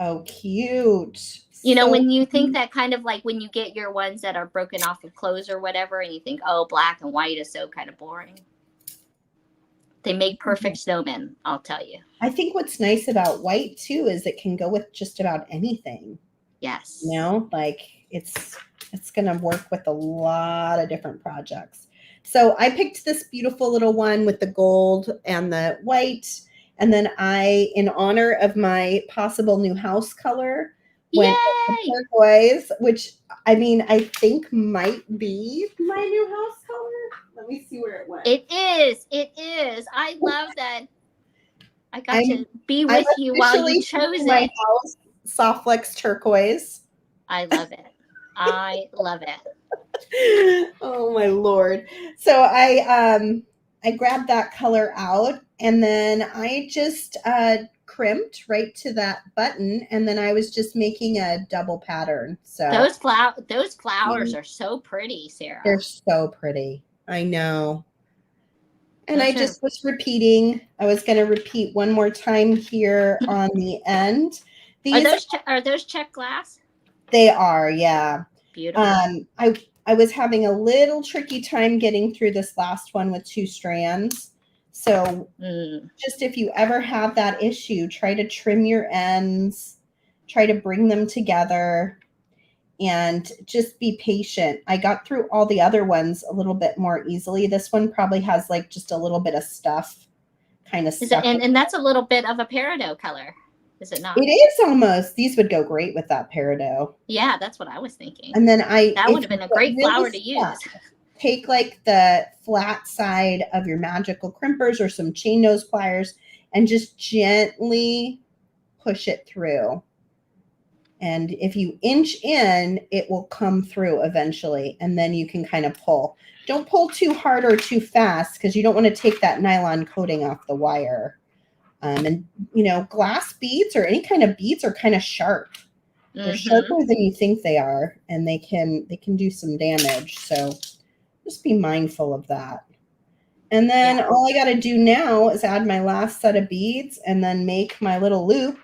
Oh, cute. When you think that kind of like when you get your ones that are broken off of clothes or whatever, and you think, oh, black and white is so kind of boring. They make perfect snowmen, I'll tell you. I think what's nice about white too is it can go with just about anything. Yes. Like it's going to work with a lot of different projects. So I picked this beautiful little one with the gold and the white. And then I, in honor of my possible new house color, went with turquoise, which I think might be my new house color. Let me see where it went. It is. I love that. I got to be with you while you chose my house Soft Flex turquoise. I love it. I love it. Oh my Lord. So I grabbed that color out and then I just crimped right to that button and then I was just making a double pattern. So Those flowers are so pretty, Sarah. they're so pretty. I know. And I Those are just was repeating. I was going to repeat one more time here on the end. are those check glass? They are, yeah. Beautiful. I was having a little tricky time getting through this last one with 2 strands. So just if you ever have that issue, try to trim your ends, try to bring them together, and just be patient. I got through all the other ones a little bit more easily. This one probably has like just a little bit of stuff kind of stuff. And that's a little bit of a peridot color, is it not? It is almost. These would go great with that peridot. Yeah, that's what I was thinking. And then that would have been a great flower to use. Take like the flat side of your magical crimpers or some chain nose pliers and just gently push it through. And if you inch in, it will come through eventually. And then you can kind of pull. Don't pull too hard or too fast because you don't want to take that nylon coating off the wire. And, you know, glass beads or any kind of beads are kind of sharp. They're sharper than you think they are. And they can do some damage. So just be mindful of that. And then all I got to do now is add my last set of beads and then make my little loop.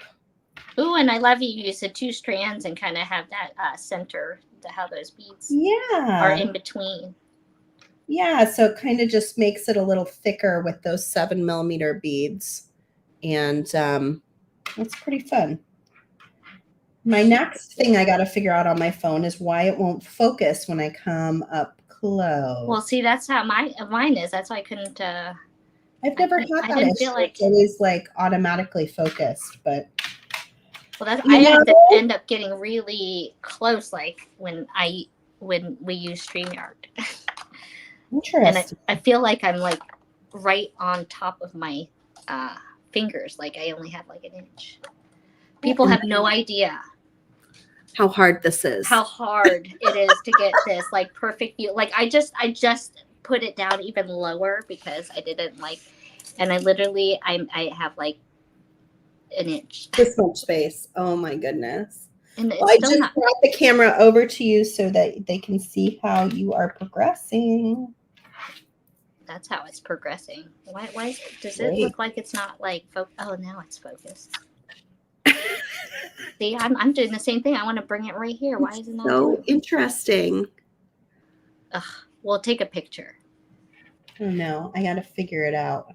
Ooh, and I love you use the 2 strands and kind of have that center to how those beads are in between. Yeah, so it kind of just makes it a little thicker with those 7mm beads. And that's pretty fun. My next thing I got to figure out on my phone is why it won't focus when I come up close. Well, see, that's how mine is. That's why I couldn't. I've never had that issue. Feel like it is like automatically focused, but. Well, I have to end up getting really close, like when we use StreamYard. Interesting. And I feel like I'm like right on top of my fingers, like I only have like an inch. People have no idea how hard this is. How hard it is to get this like perfect view. Like I just put it down even lower because I didn't like, and I literally I have like an inch. This much space. Oh my goodness. And well, I just brought the camera over to you so that they can see how you are progressing. That's how it's progressing. Why does it look like it's not like oh, now it's focused. See, I'm doing the same thing. I want to bring it right here. Why is it not? So interesting. Ugh. Well, take a picture. Oh no, I got to figure it out.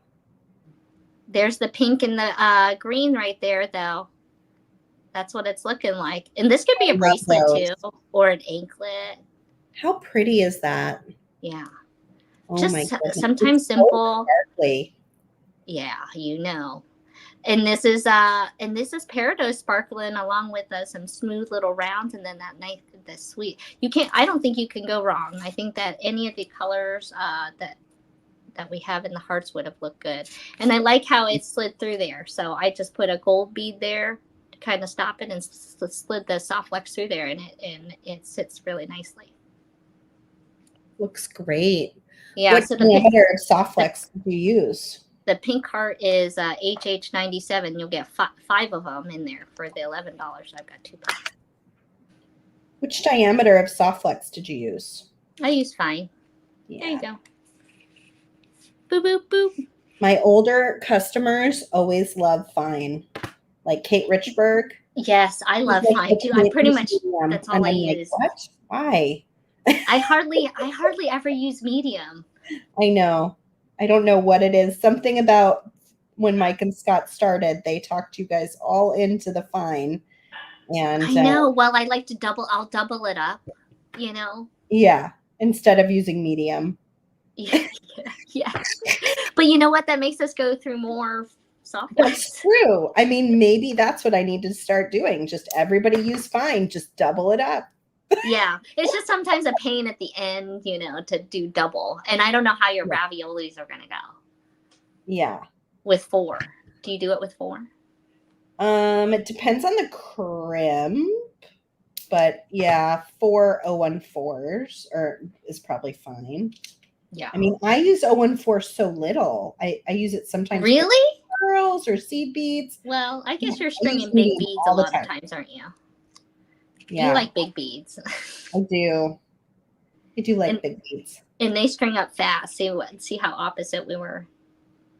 There's the pink and the green right there, though. That's what it's looking like. And this could be a bracelet too, or an anklet. How pretty is that? Yeah. Oh just my goodness. Sometimes simple. Sparkly. Yeah, you know. And this is peridot sparkling along with some smooth little rounds, and then that nice, the sweet. I don't think you can go wrong. I think that any of the colors that we have in the hearts would have looked good. And I like how it slid through there. So I just put a gold bead there to kind of stop it and slid the soft flex through there, and it sits really nicely. Looks great. Yeah. What diameter of soft flex do you use? The pink heart is HH97. You'll get 5 of them in there for the $11. I've got 2 packs. Which diameter of soft flex did you use? I use fine. Yeah. There you go. Boop, boop, boop. My older customers always love fine. Like Kate Richburg. Yes, I love fine too. I pretty much, that's all I use. What? Why? I hardly ever use medium. I know. I don't know what it is. Something about when Mike and Scott started, they talked you guys all into the fine. And I know. Well, I like to I'll double it up, you know? Yeah. Instead of using medium. Yeah. But you know what? That makes us go through more soft flex. That's true. I mean, maybe that's what I need to start doing. Just everybody use fine. Just double it up. Yeah. It's just sometimes a pain at the end, you know, to do double. And I don't know how your raviolis are going to go. Yeah. With 4. Do you do it with 4? It depends on the crimp. but yeah, 4 014s is probably fine. Yeah. I mean, I use 014 so little. I use it sometimes for Really? pearls or seed beads. Well, I guess Yeah, you're I stringing use big medium beads a all the lot of time. times, aren't you? Yeah, You like big beads. I do. I do like And- big beads. And they string up fast. See how opposite we were.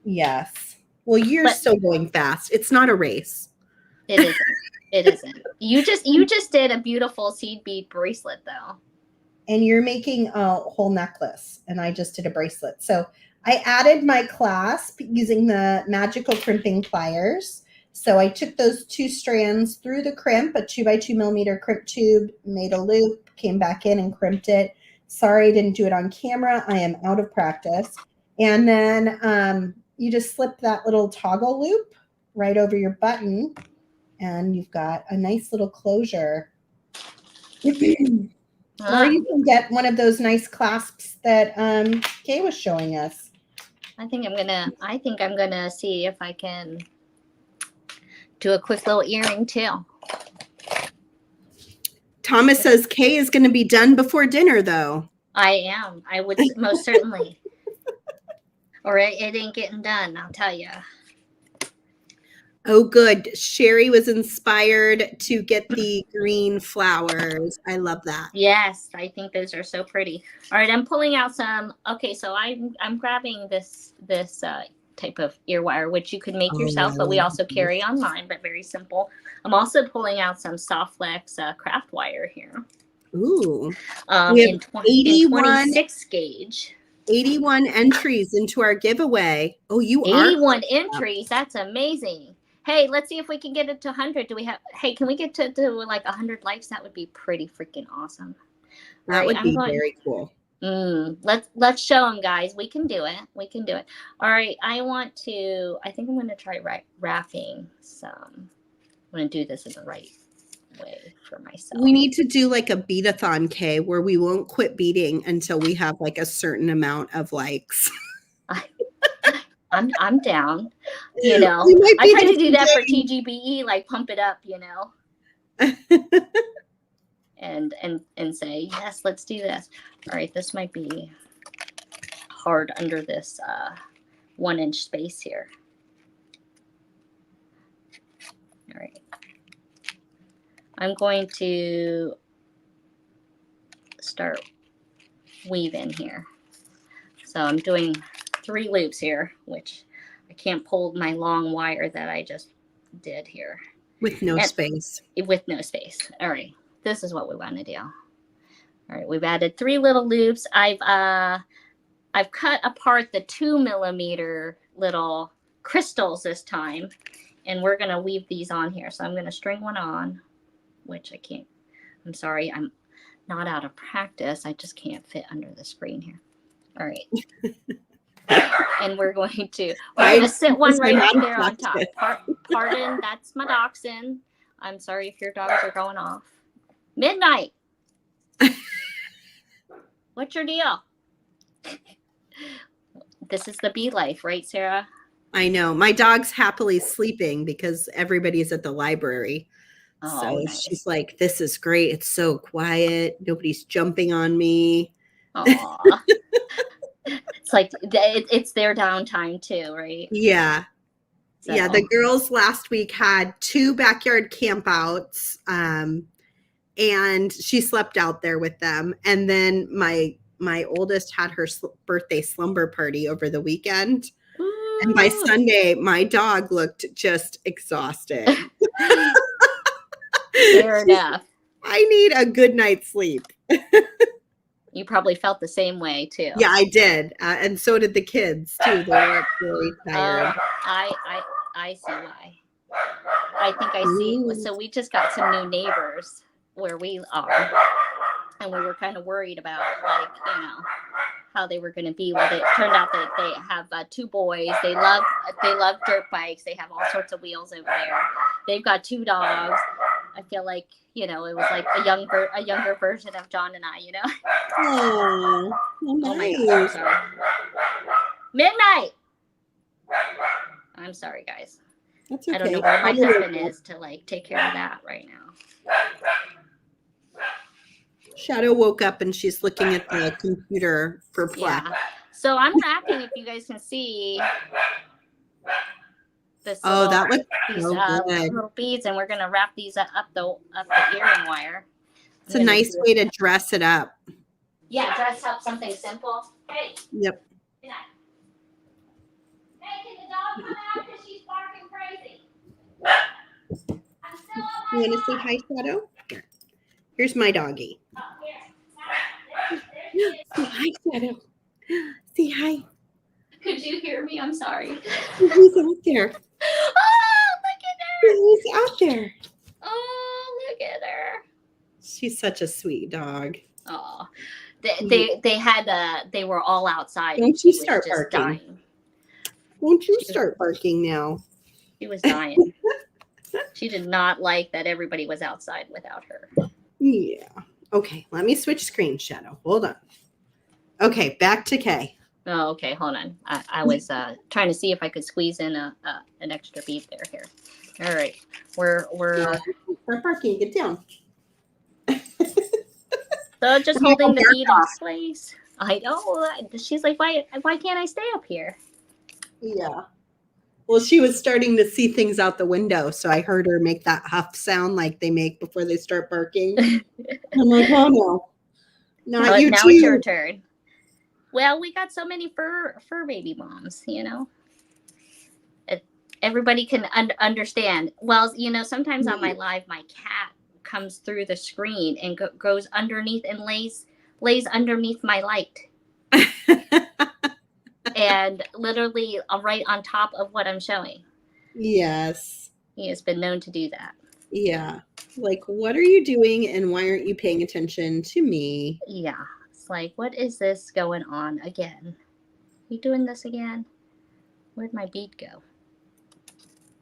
Yes. Well, you're But still going fast. It's not a race. it isn't. It isn't. You just did a beautiful seed bead bracelet though. And you're making a whole necklace, and I just did a bracelet. So I added my clasp using the magical crimping pliers. So I took those 2 strands through the crimp, a 2x2 millimeter crimp tube, made a loop, came back in and crimped it. Sorry I didn't do it on camera. I am out of practice. And then you just slip that little toggle loop right over your button, and you've got a nice little closure. Or you can get one of those nice clasps that Kay was showing us. I think I'm gonna see if I can do a quick little earring too. Thomas says Kay is going to be done before dinner, though. I am. I would most certainly. Or it ain't getting done, I'll tell you. Oh, good. Sherry was inspired to get the green flowers. I love that. Yes, I think those are so pretty. All right, I'm pulling out some. Okay, so I'm grabbing this type of ear wire, which you could make yourself, but we also carry online, but very simple. I'm also pulling out some soft flex craft wire here. Ooh. We have in 26 gauge. 81 entries into our giveaway. Oh, you 81 entries. That's amazing. Hey, let's see if we can get it to 100. Can we get to like 100 likes? That would be pretty freaking awesome. That would be very cool. Let's show them, guys. We can do it. We can do it. All right. I think I'm going to try wrapping some. I'm going to do this in the right way for myself. We need to do like a beadathon, Kay, where we won't quit beading until we have like a certain amount of likes. I'm down. You know, I try to do that for TGBE, like pump it up, you know, and say, yes, let's do this. All right. This might be hard under this 1-inch space here. All right. I'm going to start weaving here. So I'm doing 3 loops here, which I can't pull my long wire that I just did here. With no space. With no space. All right. This is what we want to do. All right. We've added 3 little loops. I've cut apart the 2 millimeter little crystals this time, and we're going to weave these on here. So I'm going to string one on, which I can't. I'm sorry. I'm not out of practice. I just can't fit under the screen here. All right. And we're going to sit one right up there on top. Pardon, that's my dachshund. I'm sorry if your dogs are going off. Midnight. What's your deal? This is the bee life, right, Sarah? I know. My dog's happily sleeping because everybody's at the library. Oh, so nice. She's like, this is great. It's so quiet. Nobody's jumping on me. Aw. It's like it's their downtime too, right? Yeah. So. Yeah. The girls last week had 2 backyard campouts, and she slept out there with them. And then my oldest had her birthday slumber party over the weekend. Ooh. And by Sunday, my dog looked just exhausted. Fair enough. I need a good night's sleep. You probably felt the same way too. Yeah, I did, and so did the kids too. They were really tired. I see why. I think I see. Ooh. So we just got some new neighbors where we are, and we were kind of worried about, like, you know, how they were going to be. Well, it turned out that they have 2 boys. They love dirt bikes. They have all sorts of wheels over there. They've got 2 dogs. I feel like, you know, it was like a younger version of John and I, you know. Oh, nice. Oh my God, sorry. Midnight. I'm sorry, guys. That's okay. I don't know where my husband is to like take care of that right now. Shadow woke up and she's looking at the computer perplexed. Yeah. So I'm wrapping, if you guys can see this Oh, that looks these so good. little beads, and we're gonna wrap these up the earring wire. It's a nice way to dress it up. Yeah, dress up something simple. Hey. Yep. Hey, can the dog come out because she's barking crazy? I'm still on my You want to say hi, Shadow? Here. Here's my doggy. Oh, here. Say hi, Shadow. Say hi. Could you hear me? I'm sorry. Who's out there? Oh, look at her. Who's out there? Oh, look at her. She's such a sweet dog. Oh, they were all outside. Don't and she you was start just barking. dying. Won't you start barking now? She was dying. She did not like that everybody was outside without her. Yeah. Okay, let me switch screen, Shadow. Hold on. Okay, back to Kay. Oh, okay. Hold on. I was trying to see if I could squeeze in an extra bead there. Here. All right. We're Start barking. Get down. so just holding the bead in place. I know. She's like, why can't I stay up here? Yeah. Well, she was starting to see things out the window, so I heard her make that huff sound like they make before they start barking. I'm like, oh no, not you now too. it's your turn. Well, we got so many fur baby moms, you know. Everybody can understand. Well, you know, sometimes on my live, my cat comes through the screen and goes underneath and lays underneath my light. And literally right on top of what I'm showing. Yes. He has been known to do that. Yeah. Like, what are you doing and why aren't you paying attention to me? Yeah. It's like, what is this going on again? You doing this again? Where'd my bead go?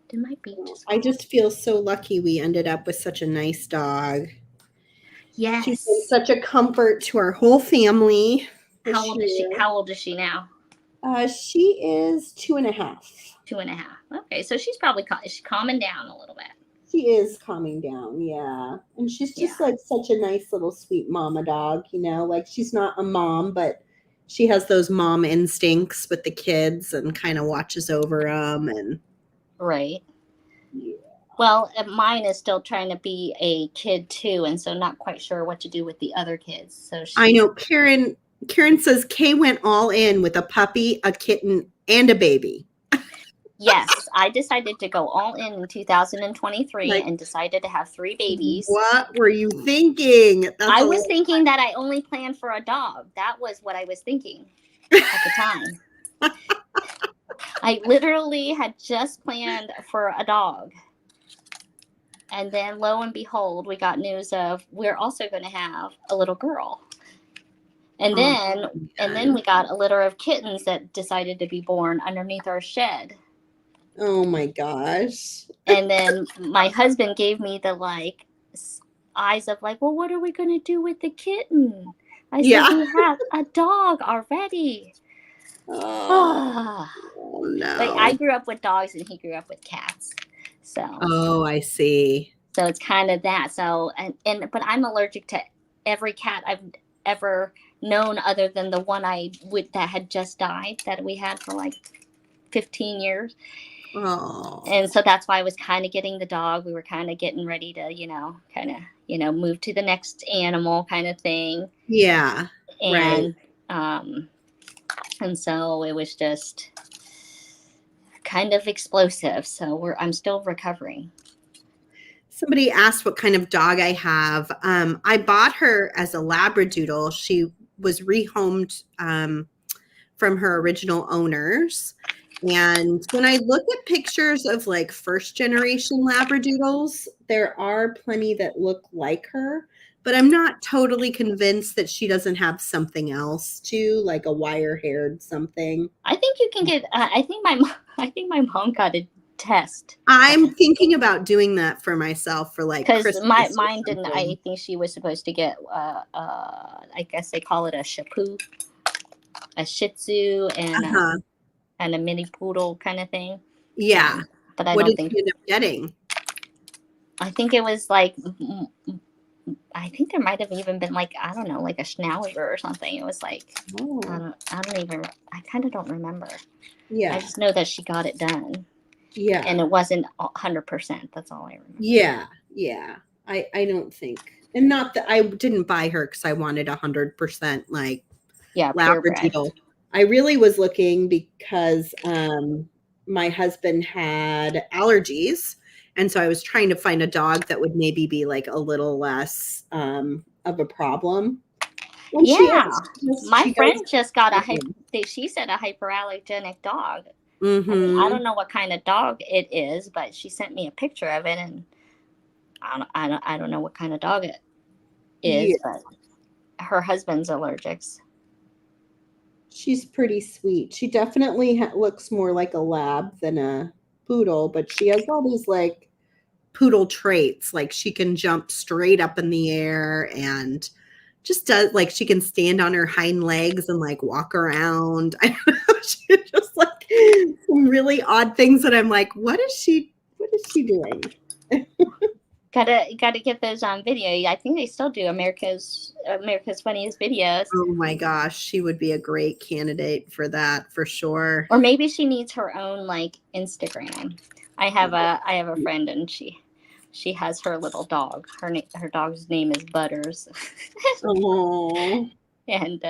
Did my bead just go? I just feel so lucky we ended up with such a nice dog. Yes. She's been such a comfort to our whole family. How old is she now? She is 2.5. 2.5. Okay, so she's probably calming down a little bit. She is calming down, yeah. And she's just like such a nice little sweet mama dog, you know, like she's not a mom, but she has those mom instincts with the kids and kind of watches over them. And right. Yeah. Well, mine is still trying to be a kid too, and so not quite sure what to do with the other kids. So I know Karen says Kay went all in with a puppy, a kitten, and a baby. Yes, I decided to go all in 2023 and decided to have 3 babies. What were you thinking? I was thinking that I only planned for a dog. That was what I was thinking at the time. I literally had just planned for a dog. And then lo and behold, we got news of we're also going to have a little girl. And then we got a litter of kittens that decided to be born underneath our shed. Oh my gosh. And then my husband gave me the like eyes of like, well, what are we going to do with the kitten? I said, we have a dog already. Oh no. Like I grew up with dogs and he grew up with cats. So. Oh, I see. So it's kind of that. So, but I'm allergic to every cat I've ever known other than the one that had just died that we had for like 15 years. Oh. And so that's why I was kind of getting the dog. We were kind of getting ready to, move to the next animal kind of thing. Yeah. And, and so it was just kind of explosive. So I'm still recovering. Somebody asked what kind of dog I have. I bought her as a Labradoodle. She was rehomed from her original owners. And when I look at pictures of like first generation Labradoodles, there are plenty that look like her, but I'm not totally convinced that she doesn't have something else too, like a wire-haired something. I think you can get. I think my mom got a test. I'm thinking about doing that for myself for like because mine didn't. I think she was supposed to get. I guess they call it a Shih-Tzu, a Shih Tzu, and a mini poodle kind of thing. Yeah. But I what don't did you end up getting? I think it was like I think there might have even been like, I don't know, like a Schnauzer or something. It was like, Oh, I kind of don't remember. I yeah, just know that she got it done, yeah, and it wasn't 100%. That's all I remember. yeah, yeah. I don't think, and not that I didn't buy her because I wanted 100% like Yeah, purebred. Labradoodle. I really was looking because my husband had allergies, and so I was trying to find a dog that would maybe be like a little less of a problem. And Yeah, my she friend does. just got she said a hyperallergenic dog. I mean, I Mm-hmm. don't know what kind of dog it is, but she sent me a picture of it, and I don't know what kind of dog it is, Yeah, but her husband's allergic. she's pretty sweet. She definitely looks more like a lab than a poodle, but she has all these like poodle traits. Like she can jump straight up in the air and just does like she can stand on her hind legs and like walk around. I don't know. She just like some really odd things that I'm like, what is she doing? Gotta get those on video. I think they still do America's Funniest Videos. Oh my gosh, she would be a great candidate for that for sure. Or maybe she needs her own like Instagram. I have a friend, and she has her little dog. Her dog's name is Butters. Oh, And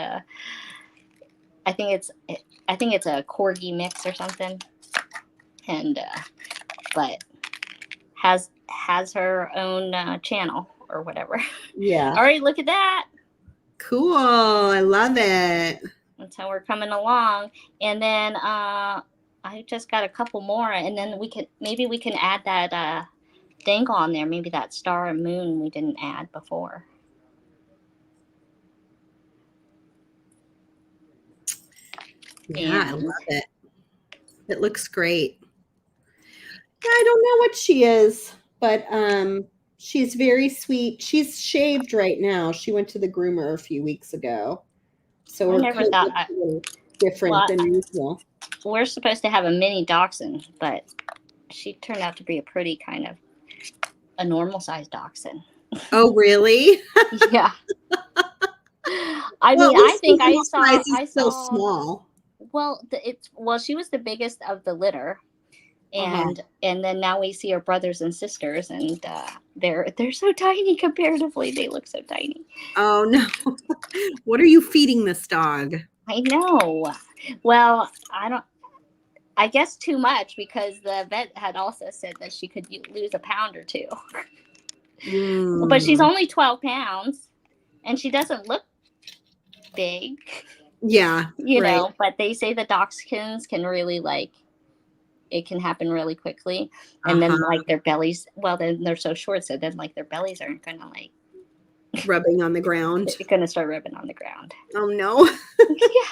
I think it's a corgi mix or something. And but has her own channel or whatever. yeah. All right, look at that. Cool. I love it. That's how we're coming along. And then I just got a couple more, and then we can add that dangle on there. Maybe that star and moon we didn't add before. Yeah, I And love it. It looks great. I don't know what she is, but she's very sweet. She's shaved right now. She went to the groomer a few weeks ago. So I her never coat thought. looks a little different Well, than usual. we're supposed to have a mini dachshund, but she turned out to be a pretty kind of a normal sized dachshund. Oh, really? Yeah. I mean, Well, at I least think the little size is I still saw. small. Well, she was the biggest of the litter, Uh-huh. and then now we see her brothers and sisters, and they're so tiny comparatively. They look so tiny. Oh no. What are you feeding this dog? I know. Well, I guess too much, because the vet had also said that she could lose a pound or two. But she's only 12 pounds, and she doesn't look big. Yeah, You right. know, but they say the dachshunds can really like, it can happen really quickly, and then like their bellies, well, then they're so short, so then like their bellies aren't gonna like rubbing on the ground. They're gonna start rubbing on the ground. Oh no. Yeah.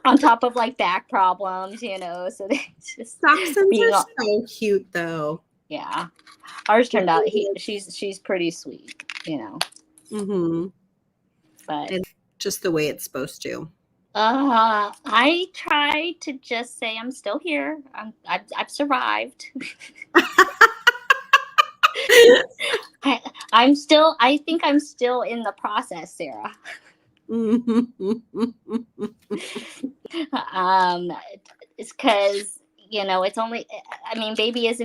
On top of like back problems, you know, so they just Dachshunds are so cute though. Yeah, ours turned out she's pretty sweet, you know. Mm-hmm. But it's just the way it's supposed to. I try to just say I'm still here. I've survived. I think I'm still in the process, Sarah. It's because, you know, it's only, I mean, baby is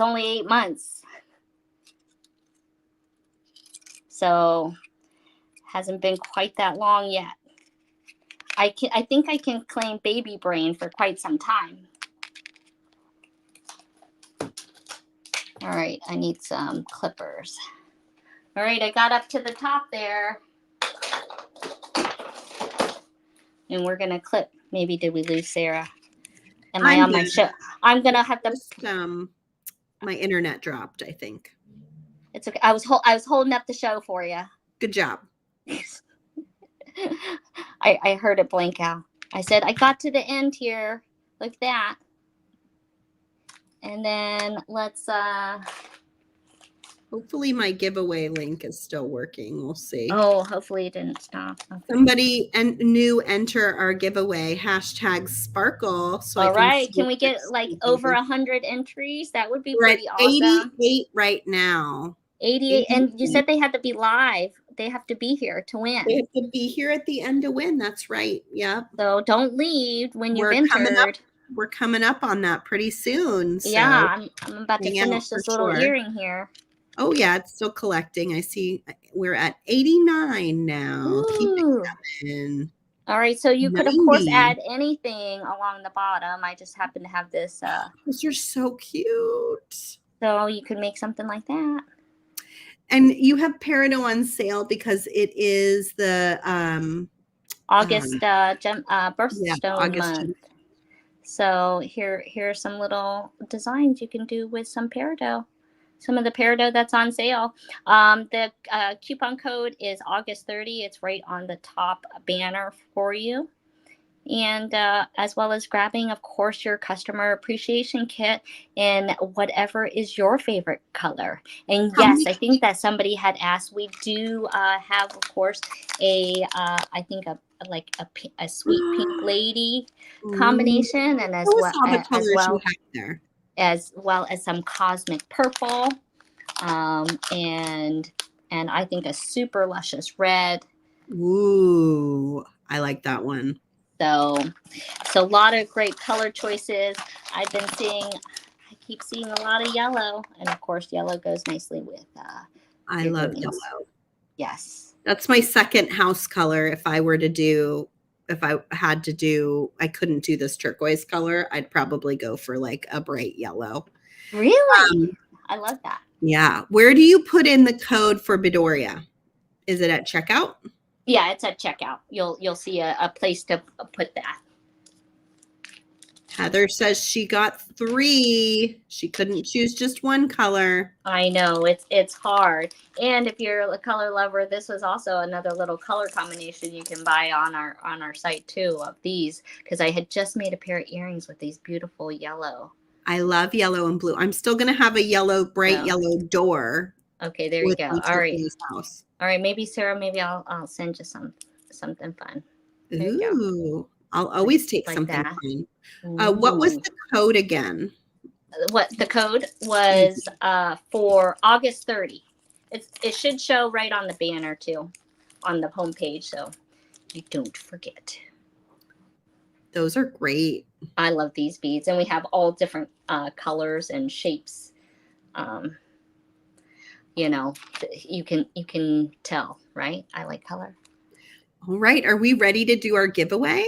only 8 months. So hasn't been quite that long yet. I think I can claim baby brain for quite some time. All right, I need some clippers. All right, I got up to the top there. And we're gonna clip. Maybe did we lose Sarah? Am I on my show? I'm gonna have to. My internet dropped, I think. It's okay. I was holding up the show for you. Good job. I heard it blink out. I said I got to the end here, like that. And then let's. Hopefully my giveaway link is still working. We'll see. Oh, hopefully it didn't stop. Okay. Somebody enter our giveaway #sparkle. So all right, can we get like over 100 entries? That would be pretty awesome. 88 right now. 88. And you said they had to be live. They have to be here to win. They have to be here at the end to win. That's right. Yep. So don't leave when you've entered. We're coming up on that pretty soon. So yeah, I'm about to finish this little earring here. Oh yeah, it's still collecting. I see we're at 89 now. Keep it coming. All right, so you could of course add anything along the bottom. I just happen to have this. Those are so cute. So you could make something like that. And you have Peridot on sale because it is the August birthstone month. So here are some little designs you can do with some Peridot. Some of the Peridot that's on sale. The coupon code is August 30. It's right on the top banner for you. And as well as grabbing, of course, your customer appreciation kit in whatever is your favorite color. And yes, I think that somebody had asked. We do have, of course, I think a sweet pink lady combination, and as well as some cosmic purple, and I think a super luscious red. Ooh, I like that one. So a lot of great color choices. I keep seeing a lot of yellow, and of course yellow goes nicely with I love yellow. Yes, that's my second house color. If I had to do, I couldn't do this turquoise color, I'd probably go for like a bright yellow. Really? I love that. Yeah. Where do you put in the code for Beadorea? Is it at checkout? Yeah, it's at checkout. You'll see a place to put that. Heather says she got 3. She couldn't choose just one color. I know, it's hard. And if you're a color lover, this was also another little color combination you can buy on our site too of these, because I had just made a pair of earrings with these beautiful yellow. I love yellow and blue. I'm still gonna have a bright yellow door. Okay, there you go. All right. House. All right, maybe Sarah, I'll send you something fun. There Ooh, I'll always take like something fun. What was the code again? What the code was for August 30. It should show right on the banner too, on the homepage, so you don't forget. Those are great. I love these beads, and we have all different colors and shapes. You know, you can tell, right? I like color. All right, are we ready to do our giveaway?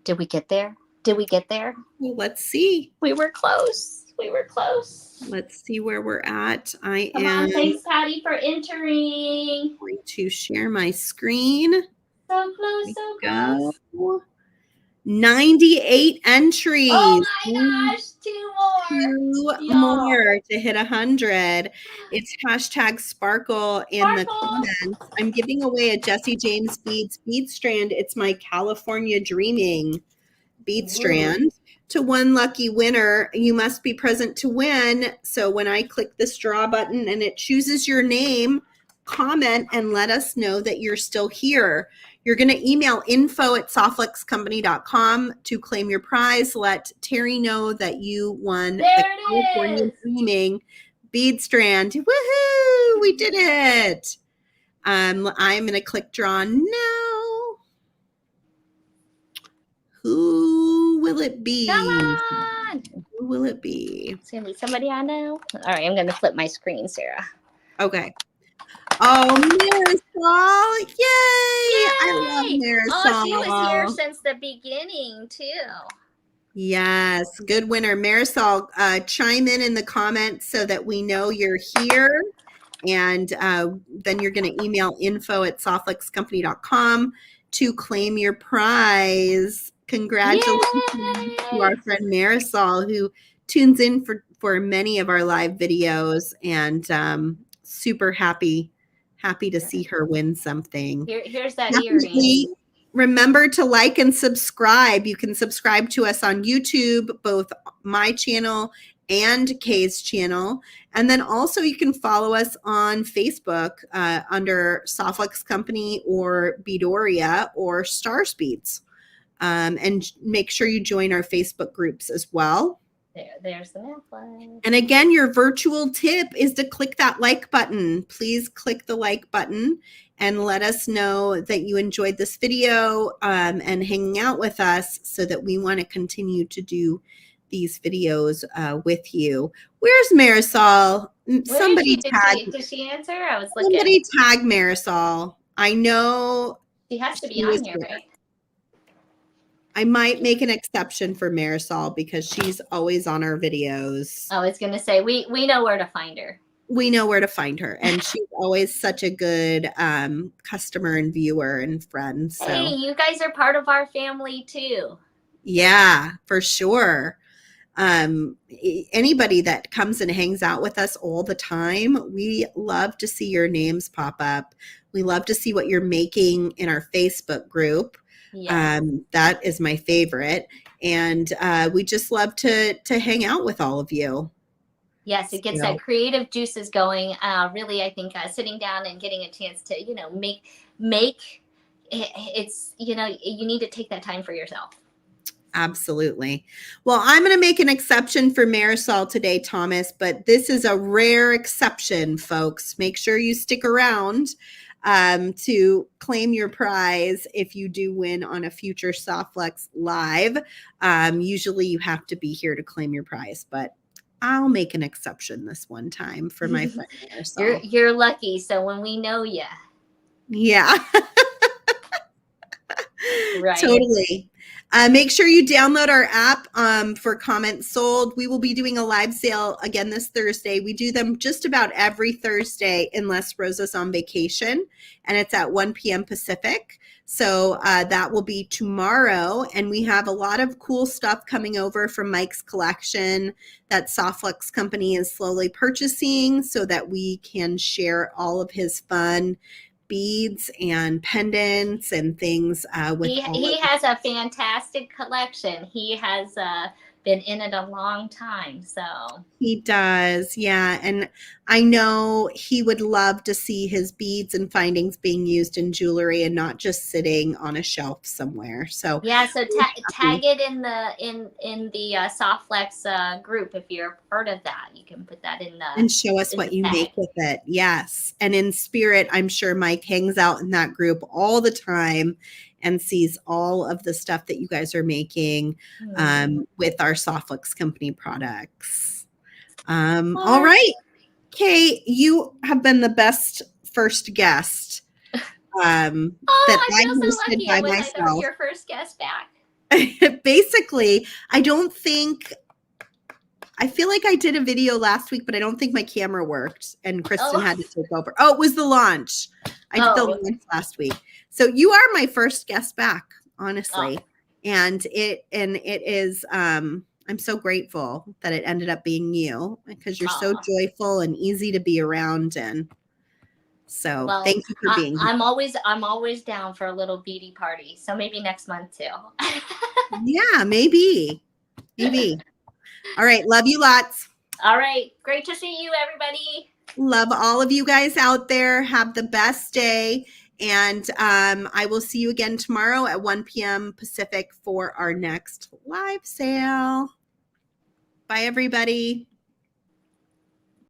Did we get there? Well, let's see. We were close. Let's see where we're at. Come on, thanks, Patty, for entering. I'm going to share my screen. So close. 98 entries. Oh my gosh, 2 more to hit 100. It's #sparkle in the comments. I'm giving away a Jesse James Beads bead strand. It's my California Dreaming bead strand. To one lucky winner. You must be present to win. So when I click this draw button and it chooses your name, comment and let us know that you're still here. You're going to email info@softluxcompany.com to claim your prize. Let Terry know that you won the California Dreaming bead strand. Woohoo! We did it. I'm going to click draw now. Who will it be? Come on. Who will it be? It's going to be somebody I know. All right, I'm going to flip my screen, Sarah. Okay. Oh, Marisol. Yay! I love Marisol. Oh, she was here since the beginning, too. Yes. Good winner. Marisol, chime in the comments so that we know you're here. And then you're going to email info@softluxcompany.com to claim your prize. Congratulations to our friend Marisol, who tunes in for many of our live videos, and super happy to see her win something. Here's that earring. Remember to like and subscribe. You can subscribe to us on YouTube, both my channel and Kay's channel. And then also you can follow us on Facebook under Softluxe Company or Beadorea or Stars Beads. And make sure you join our Facebook groups as well. There's the necklace. And again, your virtual tip is to click that like button. Please click the like button and let us know that you enjoyed this video and hanging out with us, so that we want to continue to do these videos with you. Where's Marisol? Somebody did she answer? I was looking. Somebody tag Marisol. I know she has to be on here, right? I might make an exception for Marisol because she's always on our videos. I was gonna say we know where to find her. We know where to find her, and she's always such a good customer and viewer and friend. So. Hey, you guys are part of our family too. Yeah, for sure. Anybody that comes and hangs out with us all the time, we love to see your names pop up. We love to see what you're making in our Facebook group. Yes. That is my favorite. And we just love to hang out with all of you. Yes, it gets that creative juices going. Really, I think sitting down and getting a chance to, make it's, you need to take that time for yourself. Absolutely. Well, I'm going to make an exception for Marisol today, Thomas, but this is a rare exception, folks. Make sure you stick around to claim your prize if you do win on a future Softflex Live. Usually you have to be here to claim your prize, but I'll make an exception this one time for my friend Marisol. You're lucky. So when we know you. Yeah. Right. Totally. Make sure you download our app for comments sold. We will be doing a live sale again this Thursday. We do them just about every Thursday unless Rosa's on vacation, and it's at 1 p.m. Pacific. So that will be tomorrow, and we have a lot of cool stuff coming over from Mike's collection that Softflex Company is slowly purchasing so that we can share all of his fun beads and pendants and things with he has a fantastic collection. He has been in it a long time, so he does. Yeah, and I know he would love to see his beads and findings being used in jewelry and not just sitting on a shelf somewhere. So yeah, so tag it in the Softflex group if you're part of that. You can put that in the and show us what you make with it. Yes, and in spirit, I'm sure Mike hangs out in that group all the time and sees all of the stuff that you guys are making with our Softflex Company products. All right. Kay, you have been the best first guest I feel so lucky. I was your first guest back. Basically, I feel like I did a video last week, but I don't think my camera worked and Kristen had to take over. Oh, it was the launch. I did the launch last week. So you are my first guest back, honestly. And it is, I'm so grateful that it ended up being you because you're so joyful and easy to be around. And so thank you for being here. I'm always down for a little beady party. So maybe next month too. Yeah, maybe. All right. Love you lots. All right. Great to see you, everybody. Love all of you guys out there. Have the best day. And I will see you again tomorrow at 1 p.m. Pacific for our next live sale. Bye, everybody.